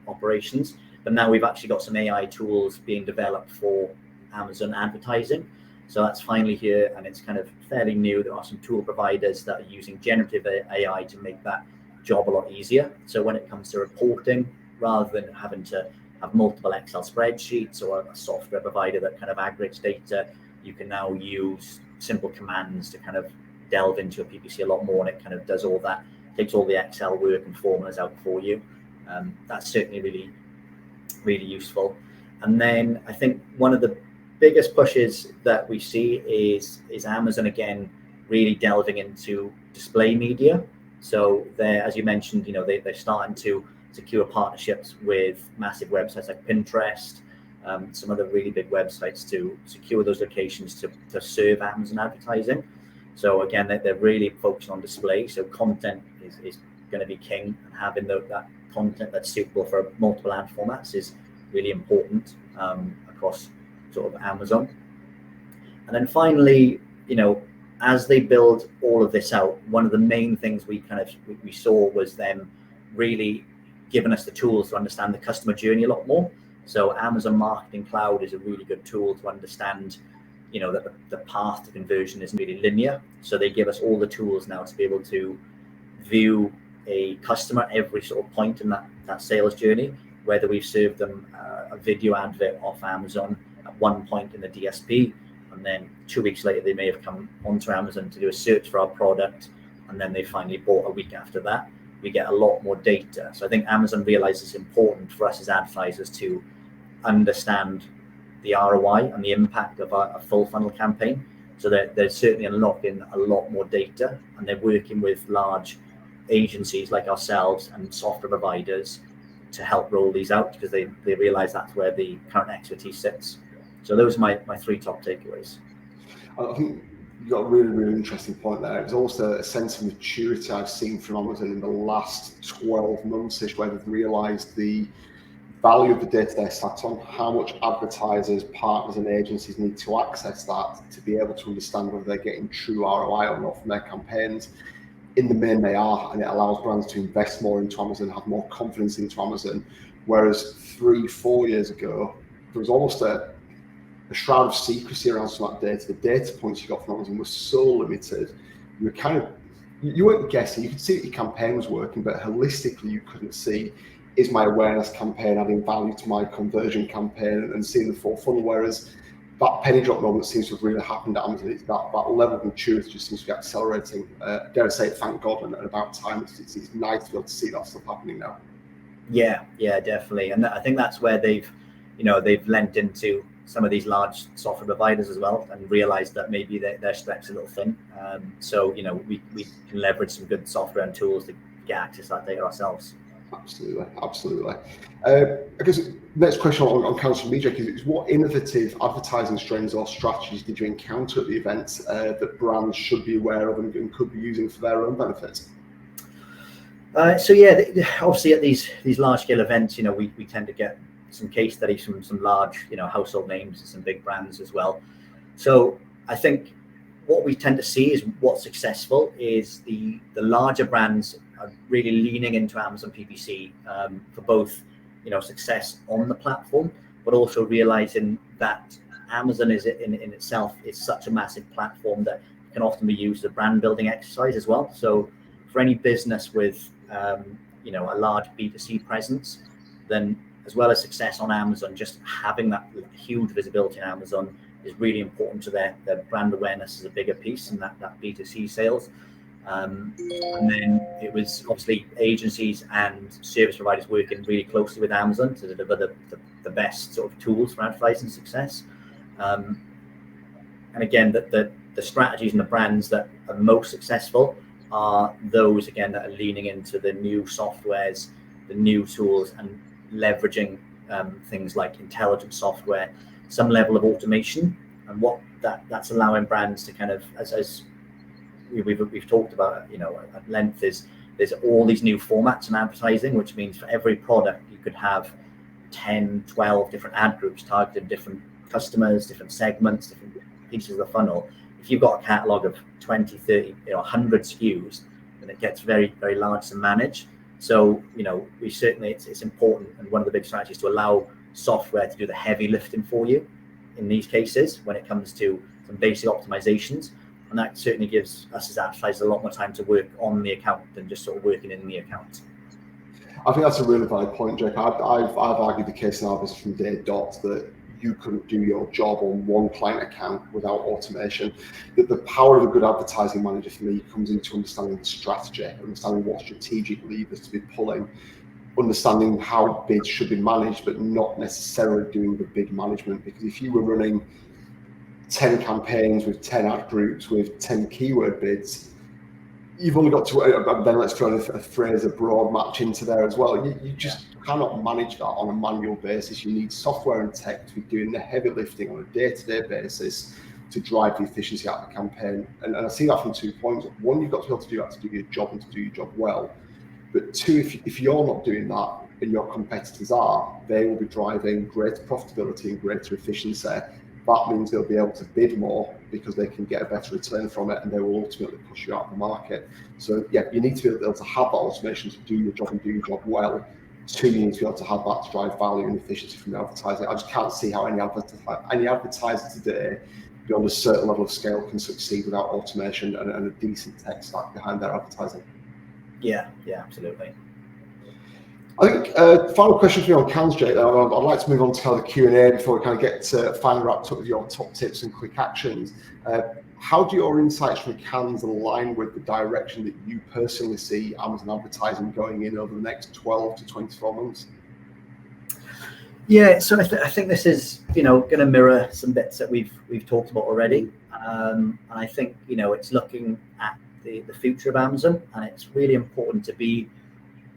operations, but now we've actually got some AI tools being developed for Amazon advertising. So that's finally here, and it's kind of fairly new. There are some tool providers that are using generative AI to make that job a lot easier. So when it comes to reporting, rather than having to have multiple Excel spreadsheets or a software provider that kind of aggregates data, you can now use simple commands to kind of delve into a PPC a lot more, and it kind of does all that, takes all the Excel work and formulas out for you. That's certainly really, really useful. And then I think one of the biggest pushes that we see is Amazon again really delving into display media. So they're, as you mentioned, they're starting to secure partnerships with massive websites like Pinterest, some other really big websites to secure those locations to serve Amazon advertising. So again, they're really focused on display. So content is going to be king, and having that content that's suitable for multiple ad formats is really important across sort of Amazon. And then finally, as they build all of this out, one of the main things we saw was them really giving us the tools to understand the customer journey a lot more. So Amazon Marketing Cloud is a really good tool to understand, that the path to conversion isn't really linear. So they give us all the tools now to be able to view a customer every sort of point in that sales journey, whether we've served them a video advert off Amazon at one point in the DSP, and then 2 weeks later they may have come onto Amazon to do a search for our product, and then they finally bought a week after that. We get a lot more data. So I think Amazon realizes it's important for us as advertisers to understand the ROI and the impact of a full funnel campaign. So they're certainly unlocking a lot more data, and they're working with large agencies like ourselves and software providers to help roll these out, because they realize that's where the current expertise sits. So those are my three top takeaways. I think you've got a really, really interesting point there. There's also a sense of maturity I've seen from Amazon in the last 12 months-ish, where they've realized the value of the data they're sat on, how much advertisers, partners and agencies need to access that to be able to understand whether they're getting true ROI or not from their campaigns. In the main they are, and it allows brands to invest more into Amazon, have more confidence into Amazon. Whereas 3-4 years ago, there was almost a shroud of secrecy around some of that data. The data points you got from Amazon were so limited. You weren't guessing. You could see that your campaign was working, but holistically you couldn't see, is my awareness campaign adding value to my conversion campaign, and seeing the full funnel. Whereas that penny drop moment seems to have really happened at Amazon. It's that level of maturity just seems to be accelerating. Dare I say it, thank God, and about time. It's nice to be able to see that stuff happening now. Yeah, definitely. And I think that's where they've lent into some of these large software providers as well, and realized that maybe their stretch a little thin. So we can leverage some good software and tools to get access to that data ourselves. Absolutely. I guess next question on Council Media is what innovative advertising strains or strategies did you encounter at the event that brands should be aware of and could be using for their own benefit? So yeah, obviously at these large scale events, we tend to get some case studies from some large, household names and some big brands as well. So I think what we tend to see is what's successful is the larger brands are really leaning into Amazon PPC for both, success on the platform, but also realizing that Amazon is in itself is such a massive platform that can often be used as a brand building exercise as well. So for any business with, a large B2C presence, then as well as success on Amazon, just having that huge visibility in Amazon is really important to their brand awareness as a bigger piece in that B2C sales. And then it was obviously agencies and service providers working really closely with Amazon to deliver the best sort of tools for advertising success. And again, the strategies and the brands that are most successful are those, again, that are leaning into the new softwares, the new tools, and leveraging things like intelligent software, some level of automation. And what that's allowing brands to kind of, as we've talked about, at length, is there's all these new formats in advertising, which means for every product you could have 10, 12 different ad groups targeting different customers, different segments, different pieces of the funnel. If you've got a catalog of 20, 30, 100 SKUs, then it gets very, very large to manage. So, we certainly, it's important, and one of the big strategies to allow software to do the heavy lifting for you in these cases when it comes to some basic optimizations. And that certainly gives us as advertisers a lot more time to work on the account than just sort of working in the account. I think that's a really valid point, Jake. I've argued the case in our business from day dot that you couldn't do your job on one client account without automation. That the power of a good advertising manager for me comes into understanding the strategy, understanding what strategic levers to be pulling, understanding how bids should be managed, but not necessarily doing the big management. Because if you were running 10 campaigns with 10 ad groups with 10 keyword bids, you've only got to, then let's throw a phrase, a broad match into there as well. You just cannot manage that on a manual basis. You need software and tech to be doing the heavy lifting on a day-to-day basis to drive the efficiency out of the campaign. And I see that from 2 points. One, you've got to be able to do that to do your job and to do your job well. But two, if you're not doing that and your competitors are, they will be driving greater profitability and greater efficiency. That means they'll be able to bid more because they can get a better return from it, and they will ultimately push you out of the market. So you need to be able to have that automation to do your job and do your job well. Two, you need to be able to have that to drive value and efficiency from the advertising. I just can't see how any advertiser today beyond a certain level of scale can succeed without automation and a decent tech stack behind their advertising. Yeah, absolutely. I think final question for you on Cannes, Jake. I'd like to move on to kind of the Q&A before we kind of get finally wrapped up with your top tips and quick actions. How do your insights from Cannes align with the direction that you personally see Amazon advertising going in over the next 12 to 24 months? Yeah, so I think this is, going to mirror some bits that we've talked about already. And I think, it's looking at the future of Amazon, and it's really important to be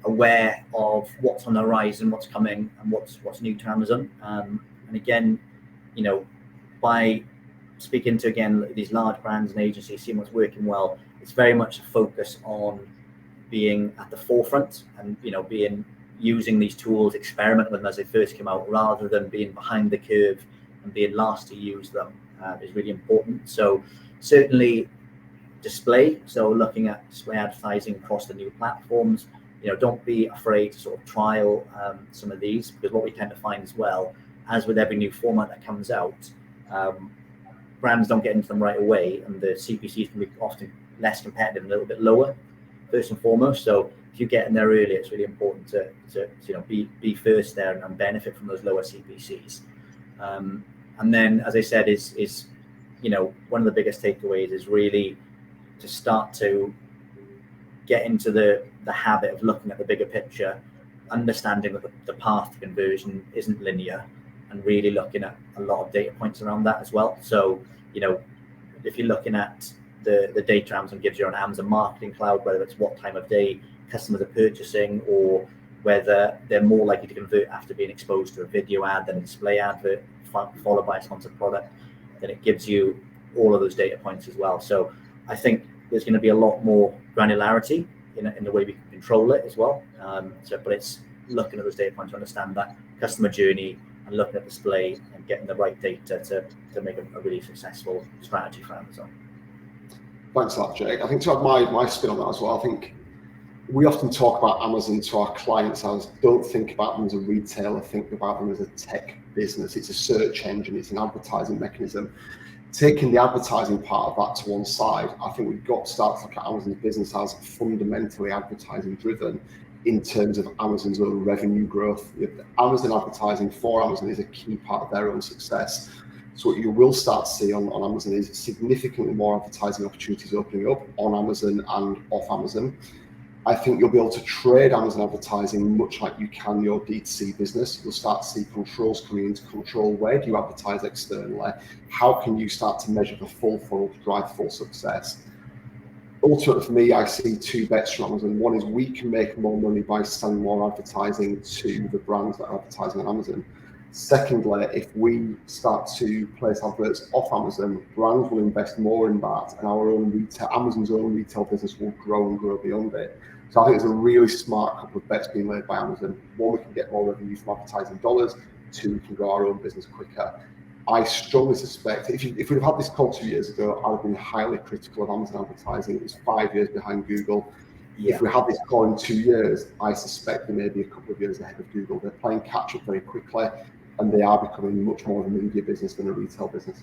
aware of what's on the horizon, what's coming, and what's new to Amazon. And again, by speaking to, again, these large brands and agencies, seeing what's working well, it's very much a focus on being at the forefront and, using these tools, experiment with them as they first come out, rather than being behind the curve and being last to use them is really important. So certainly display, so looking at display advertising across the new platforms, don't be afraid to sort of trial some of these, because what we tend to find as well, as with every new format that comes out, brands don't get into them right away, and the CPCs can be often less competitive and a little bit lower, first and foremost. So if you get in there early, it's really important to be first there and benefit from those lower CPCs. And then, as I said, is one of the biggest takeaways is really to start to get into the habit of looking at the bigger picture, understanding that the path to conversion isn't linear, and really looking at a lot of data points around that as well. So, if you're looking at the data Amazon gives you on Amazon Marketing Cloud, whether it's what time of day customers are purchasing, or whether they're more likely to convert after being exposed to a video ad than a display advert, followed by a sponsored product, then it gives you all of those data points as well. So I think there's going to be a lot more granularity in the way we can control it as well. But it's looking at those data points to understand that customer journey and looking at display and getting the right data to make a really successful strategy for Amazon. Thanks for that, Jake. I think to have my spin on that as well, I think we often talk about Amazon to our clients as, don't think about them as a retailer, think about them as a tech business. It's a search engine, it's an advertising mechanism. Taking the advertising part of that to one side, I think we've got to start to look at Amazon's business as fundamentally advertising driven in terms of Amazon's own revenue growth. Amazon advertising for Amazon is a key part of their own success. So what you will start to see on Amazon is significantly more advertising opportunities opening up on Amazon and off Amazon. I think you'll be able to trade Amazon advertising much like you can your D2C business. You'll start to see controls coming into control. Where do you advertise externally? How can you start to measure the full funnel to drive full success? Ultimately, for me, I see two bets from Amazon. One is we can make more money by selling more advertising to the brands that are advertising on Amazon. Secondly, if we start to place adverts off Amazon, brands will invest more in that, and our own Amazon's own retail business will grow and grow beyond it. So I think it's a really smart couple of bets being made by Amazon. One, we can get more revenue from advertising dollars. Two, we can grow our own business quicker. I strongly suspect if we'd have had this call 2 years ago, I'd have been highly critical of Amazon advertising. It was 5 years behind Google. Yeah. If we had this call in 2 years, I suspect they may be a couple of years ahead of Google. They're playing catch up very quickly, and they are becoming much more of a media business than a retail business.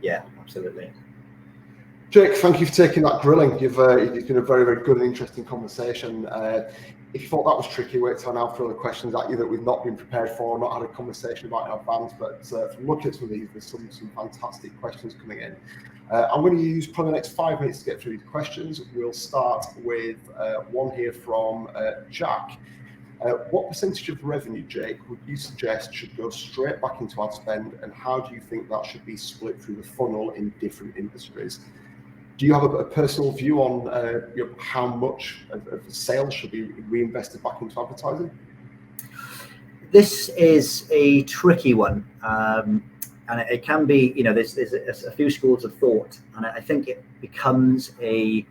Yeah, absolutely. Jake, thank you for taking that grilling. You've been a very, very good and interesting conversation. If you thought that was tricky, wait till I now throw the questions at you that we've not been prepared for, not had a conversation about in advance. But from looking at some of these, there's some fantastic questions coming in. I'm going to use probably the next 5 minutes to get through these questions. We'll start with one here from Jack. What percentage of revenue, Jake, would you suggest should go straight back into ad spend, and how do you think that should be split through the funnel in different industries? Do you have a personal view on how much of sales should be reinvested back into advertising? This is a tricky one, and it can be, there's a few schools of thought, and I think it becomes a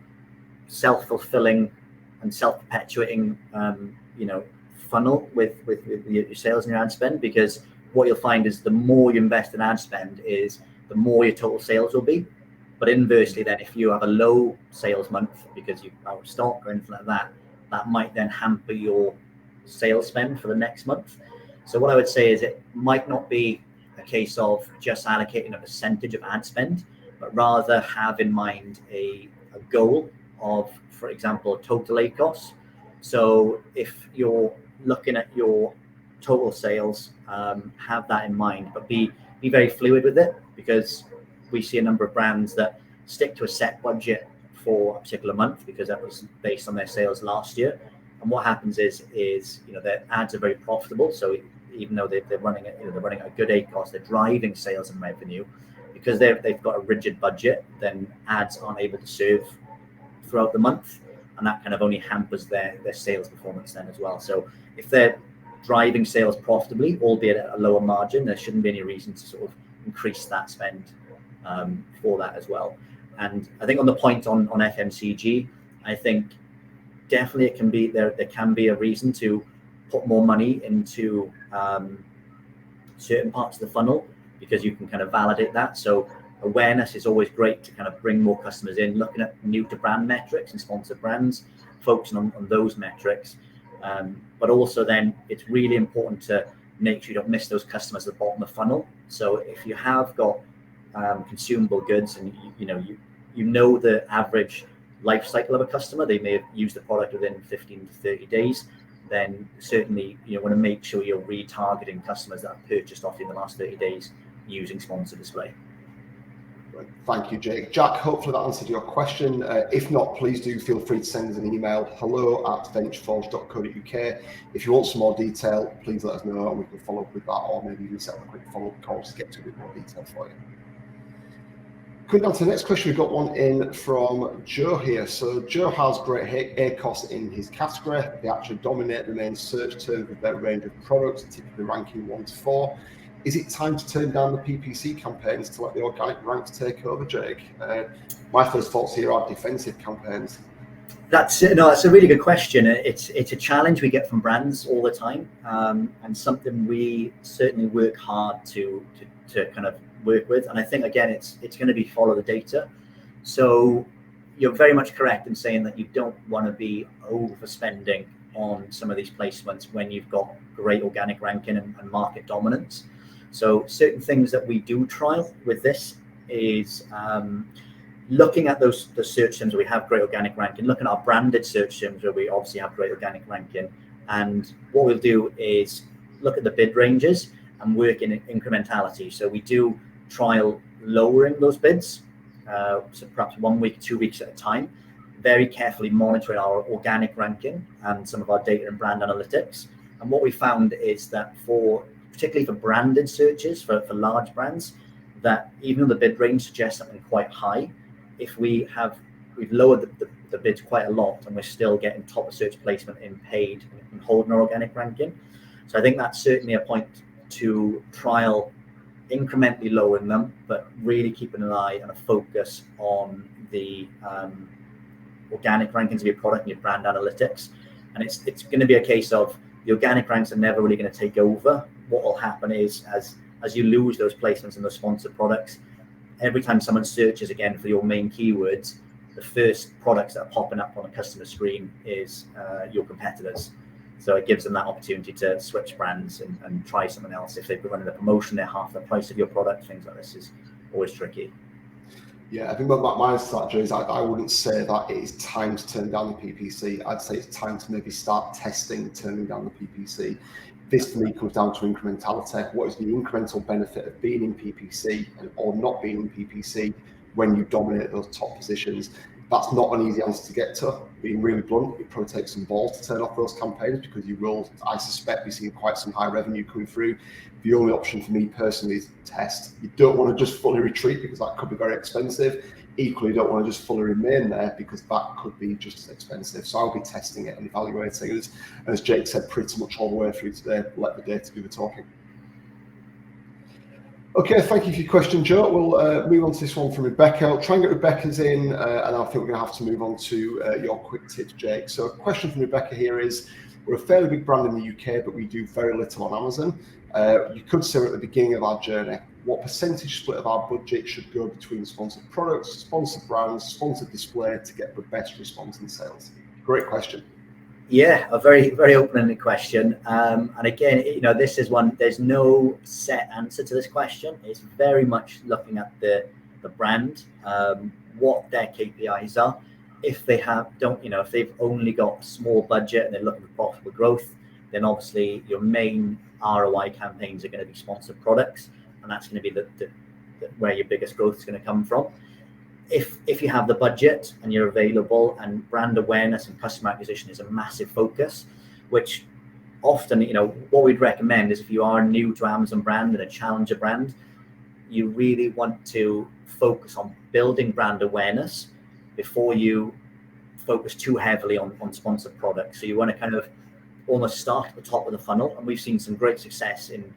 self-fulfilling and self-perpetuating, funnel with your sales and your ad spend, because what you'll find is the more you invest in ad spend is the more your total sales will be. But inversely, then, if you have a low sales month because you're out of stock or anything like that, that might then hamper your sales spend for the next month. So what I would say is it might not be a case of just allocating a percentage of ad spend, but rather have in mind a goal of, for example, total ACOS. So if you're looking at your total sales, have that in mind, but be very fluid with it, because we see a number of brands that stick to a set budget for a particular month because that was based on their sales last year. And what happens is their ads are very profitable. So even though they're running at a good ACOS, they're driving sales and revenue. Because they've got a rigid budget, then ads aren't able to serve throughout the month, and that kind of only hampers their sales performance then as well. So if they're driving sales profitably, albeit at a lower margin, there shouldn't be any reason to sort of increase that spend for that as well. And I think on the point on FMCG, I think definitely it can be there can be a reason to put more money into certain parts of the funnel, because you can kind of validate that. So awareness is always great to kind of bring more customers in, looking at new to brand metrics and sponsored brands, focusing on those metrics. But also then it's really important to make sure you don't miss those customers at the bottom of the funnel. So if you have got consumable goods and you know the average life cycle of a customer, they may have used the product within 15 to 30 days, then certainly you want to make sure you're retargeting customers that have purchased off you in the last 30 days using sponsored display. Thank you, Jake. Jack, hopefully that answered your question. If not, please do feel free to send us an email, hello@ventureforge.co.uk. If you want some more detail, please let us know and we can follow up with that, or maybe even set up a quick follow-up call to get to a bit more detail for you. Coming down to the next question, we've got one in from Joe here. So Joe has great ACOS in his category. They actually dominate the main search terms with their range of products, typically ranking 1 to 4. Is it time to turn down the PPC campaigns to let the organic ranks take over, Jake? My first thoughts here are defensive campaigns. That's a really good question. It's a challenge we get from brands all the time, and something we certainly work hard to kind of work with. And I think again, it's going to be follow the data. So you're very much correct in saying that you don't want to be overspending on some of these placements when you've got great organic ranking and market dominance. So certain things that we do trial with this is looking at the search terms where we have great organic ranking, looking at our branded search terms where we obviously have great organic ranking. And what we'll do is look at the bid ranges and work in incrementality. So we do trial lowering those bids, so perhaps 1 week, 2 weeks at a time, very carefully monitoring our organic ranking and some of our data and brand analytics. And what we found is that particularly for branded searches, for large brands, that even though the bid range suggests something quite high, if we've lowered the bids quite a lot and we're still getting top of search placement in paid and holding our organic ranking. So I think that's certainly a point to trial incrementally lowering them, but really keeping an eye and a focus on the organic rankings of your product and your brand analytics. And it's going to be a case of the organic ranks are never really going to take over. What will happen is as you lose those placements in those sponsored products, every time someone searches again for your main keywords, the first products that are popping up on the customer screen is your competitors. So it gives them that opportunity to switch brands and try something else. If they've been running a promotion, they're half the price of your product. Things like this is always tricky. Yeah, I think my strategy is I wouldn't say that it is time to turn down the PPC. I'd say it's time to maybe start testing turning down the PPC. This for me comes down to incrementality. What is the incremental benefit of being in PPC or not being in PPC when you dominate those top positions? That's not an easy answer to get to. Being really blunt, it probably takes some balls to turn off those campaigns because you will, I suspect, be seeing quite some high revenue coming through. The only option for me personally is test. You don't want to just fully retreat because that could be very expensive. Equally, you don't want to just fully remain there because that could be just as expensive. So I'll be testing it and evaluating it. As Jake said, pretty much all the way through today, let the data do the talking. Okay, thank you for your question, Joe. We'll move on to this one from Rebecca. I'll try and get Rebecca's in, and I think we're going to have to move on to your quick tips, Jake. So a question from Rebecca here is, we're a fairly big brand in the UK, but we do very little on Amazon. You could say we're at the beginning of our journey. What percentage split of our budget should go between sponsored products, sponsored brands, sponsored display to get the best response in sales? Great question. Yeah, a very, very open-ended question. And again, this is one, there's no set answer to this question. It's very much looking at the brand, what their KPIs are. If they if they've only got a small budget and they're looking for profitable growth, then obviously your main ROI campaigns are going to be sponsored products, and that's going to be the where your biggest growth is going to come from. If you have the budget and you're available, and brand awareness and customer acquisition is a massive focus, which often, what we'd recommend is if you are new to Amazon brand and a challenger brand, you really want to focus on building brand awareness before you focus too heavily on sponsored products. So you want to kind of almost start at the top of the funnel. And we've seen some great success in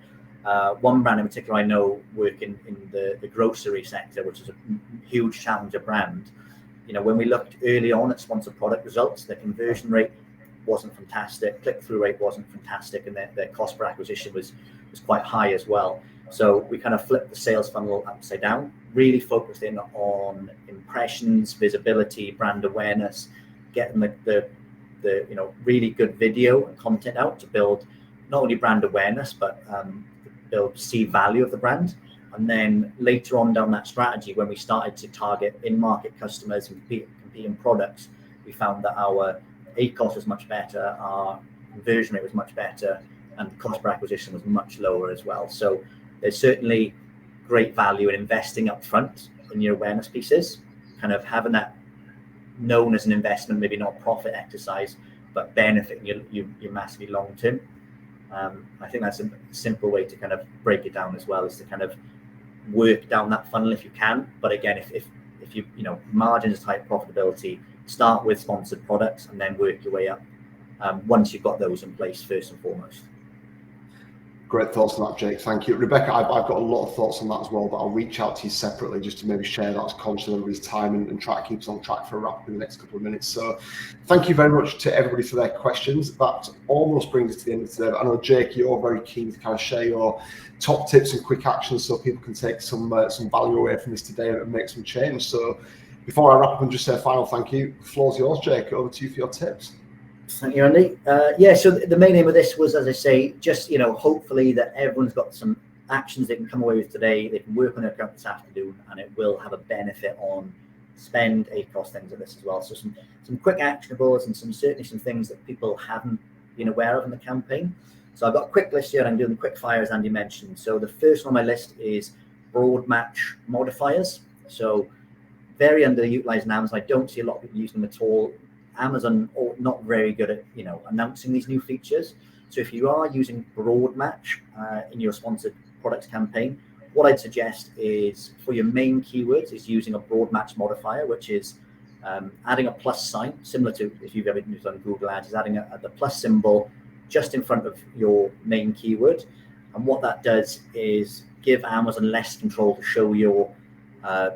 one brand in particular I know working in the grocery sector, which is a huge challenger brand. When we looked early on at sponsored product results, their conversion rate wasn't fantastic, click-through rate wasn't fantastic, and their cost per acquisition was quite high as well. So we kind of flipped the sales funnel upside down, really focused in on impressions, visibility, brand awareness, getting the really good video and content out to build not only brand awareness, but build perceived value of the brand. And then later on down that strategy, when we started to target in-market customers and compete in products, we found that our ACOS was much better, our conversion rate was much better, and cost per acquisition was much lower as well. So there's certainly great value in investing up front in your awareness pieces, kind of having that known as an investment, maybe not profit exercise, but benefiting you massively long term. I think that's a simple way to kind of break it down as well, is to kind of work down that funnel if you can. But again, if you margins type profitability, start with sponsored products and then work your way up once you've got those in place first and foremost. Great thoughts on that, Jake. Thank you. Rebecca, I've got a lot of thoughts on that as well, but I'll reach out to you separately just to maybe share that as conscious of everybody's time and try to keep us on track for a wrap in the next couple of minutes. So thank you very much to everybody for their questions. That almost brings us to the end of today. But I know, Jake, you're very keen to kind of share your top tips and quick actions so people can take some value away from this today and make some change. So before I wrap up and just say a final thank you, the floor's yours, Jake. Over to you for your tips. Thank you, Andy. So the main aim of this was, as I say, just hopefully that everyone's got some actions they can come away with today. They can work on their account this afternoon, and it will have a benefit on spend, ACOS, things like this as well. So some quick actionables and certainly some things that people haven't been aware of in the campaign. So I've got a quick list here. I'm doing the quick fire as Andy mentioned. So the first one on my list is broad match modifiers. So very underutilized in Amazon. I don't see a lot of people using them at all. Amazon not very good at announcing these new features. So if you are using broad match in your sponsored products campaign, what I'd suggest is for your main keywords is using a broad match modifier, which is adding a plus sign, similar to if you've ever used on Google Ads, is adding the plus symbol just in front of your main keyword. And what that does is give Amazon less control to show your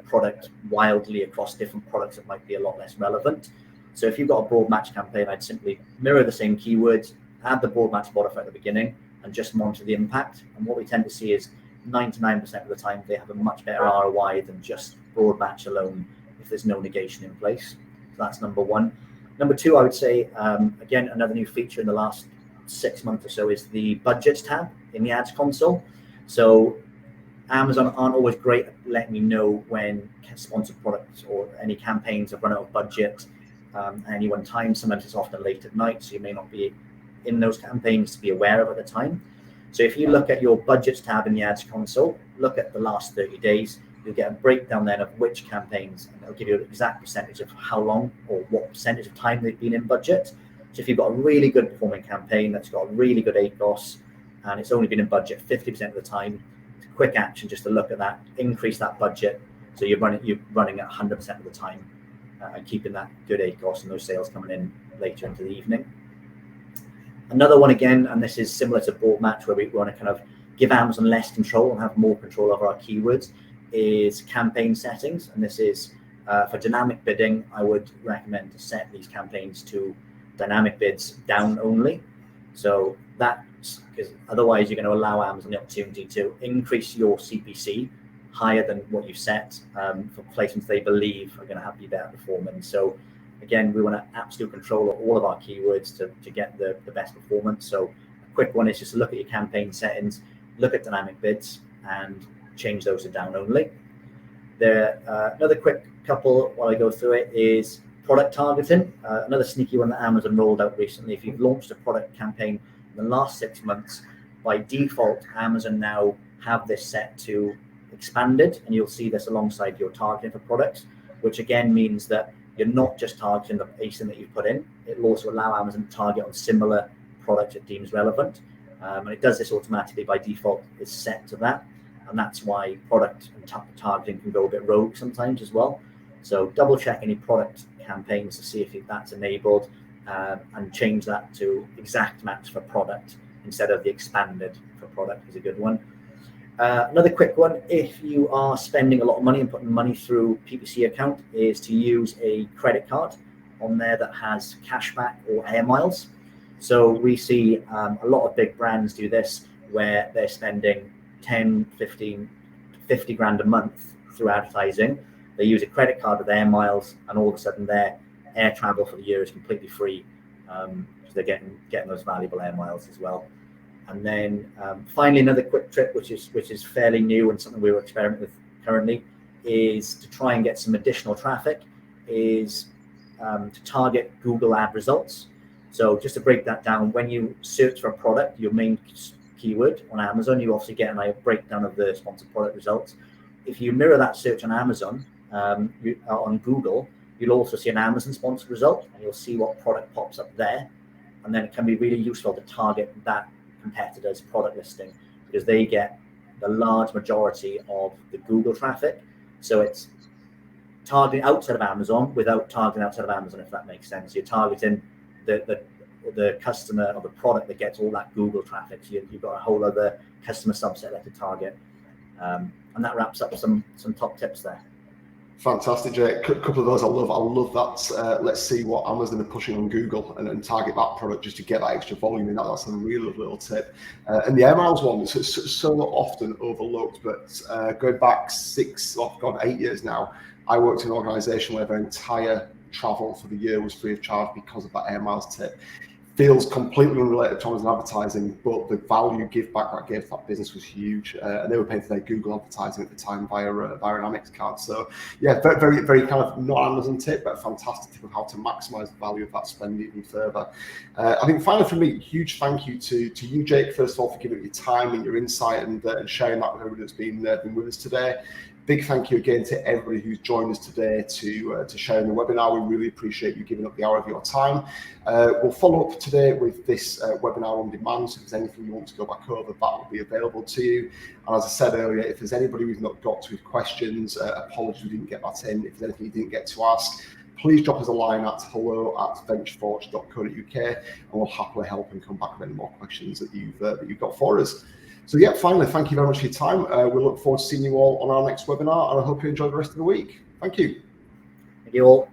product wildly across different products that might be a lot less relevant. So if you've got a broad match campaign, I'd simply mirror the same keywords, add the broad match modifier at the beginning, and just monitor the impact. And what we tend to see is 99% of the time they have a much better ROI than just broad match alone if there's no negation in place. So that's number one. Number two, I would say, again, another new feature in the last 6 months or so is the budgets tab in the ads console. So Amazon aren't always great at letting you know when sponsored products or any campaigns have run out of budget at any one time. Sometimes it's often late at night, so you may not be in those campaigns to be aware of at the time. So if you look at your budgets tab in the ads console, look at the last 30 days, you'll get a breakdown then of which campaigns, and it'll give you an exact percentage of how long or what percentage of time they've been in budget. So if you've got a really good performing campaign that's got a really good ACOS and it's only been in budget 50% of the time, it's a quick action just to look at that, increase that budget. So you're running at 100% of the time and keeping that good ACOS and those sales coming in later into the evening. Another one again, and this is similar to broad match where we want to kind of give Amazon less control and have more control over our keywords, is campaign settings. And this is for dynamic bidding. I would recommend to set these campaigns to dynamic bids down only. So that's because otherwise you're going to allow Amazon the opportunity to increase your CPC higher than what you've set for placements they believe are going to have you better performance. So again, we want to absolute control of all of our keywords to get the best performance. So a quick one is just to look at your campaign settings, look at dynamic bids and change those to down only. Another quick couple while I go through it is product targeting. Another sneaky one that Amazon rolled out recently. If you've launched a product campaign in the last 6 months, by default, Amazon now have this set to expanded, and you'll see this alongside your targeting for products, which again means that you're not just targeting the ASIN that you've put in. It will also allow Amazon to target on similar products it deems relevant. And it does this automatically by default. It's set to that. And that's why product and targeting can go a bit rogue sometimes as well. So double check any product campaigns to see if that's enabled and change that to exact match for product instead of the expanded for product is a good one. Another quick one, if you are spending a lot of money and putting money through PPC account, is to use a credit card on there that has cashback or air miles. So we see a lot of big brands do this where they're spending 10, 15, 50 grand a month through advertising. They use a credit card with air miles, and all of a sudden their air travel for the year is completely free. So they're getting those valuable air miles as well. And then finally, another quick trick, which is fairly new and something we were experimenting with currently, is to try and get some additional traffic, is to target Google ad results. So just to break that down, when you search for a product, your main keyword on Amazon, you obviously get a breakdown of the sponsored product results. If you mirror that search on Amazon, on Google, you'll also see an Amazon sponsored result, and you'll see what product pops up there. And then it can be really useful to target that competitors' product listing because they get the large majority of the Google traffic. So it's targeting outside of Amazon without targeting outside of Amazon, if that makes sense. You're targeting the customer or the product that gets all that Google traffic. So you've got a whole other customer subset there to target. And that wraps up some top tips there. Fantastic, Jay. A couple of those I love that. Let's see what Amazon are pushing on Google and target that product just to get that extra volume in. That's a really lovely little tip. And the air miles one is so often overlooked, but going back 8 years now, I worked in an organisation where their entire travel for the year was free of charge because of that air miles tip. Feels completely unrelated to Amazon advertising, but the value give back that gave that business was huge, and they were paying for their Google advertising at the time via an Amex card. So yeah, very, very kind of not Amazon tip, but a fantastic tip of how to maximise the value of that spend even further. I think finally for me, huge thank you to you, Jake, first of all, for giving your time and your insight and sharing that with everybody that's been with us today. Big thank you again to everybody who's joined us today to share in the webinar. We really appreciate you giving up the hour of your time. We'll follow up today with this webinar on demand. So if there's anything you want to go back over, that will be available to you. And as I said earlier, if there's anybody we've not got to with questions, apologies we didn't get that in. If there's anything you didn't get to ask, please drop us a line at hello@ventureforge.co.uk and we'll happily help and come back with any more questions that you've got for us. So yeah, finally, thank you very much for your time. We look forward to seeing you all on our next webinar, and I hope you enjoy the rest of the week. Thank you. Thank you all.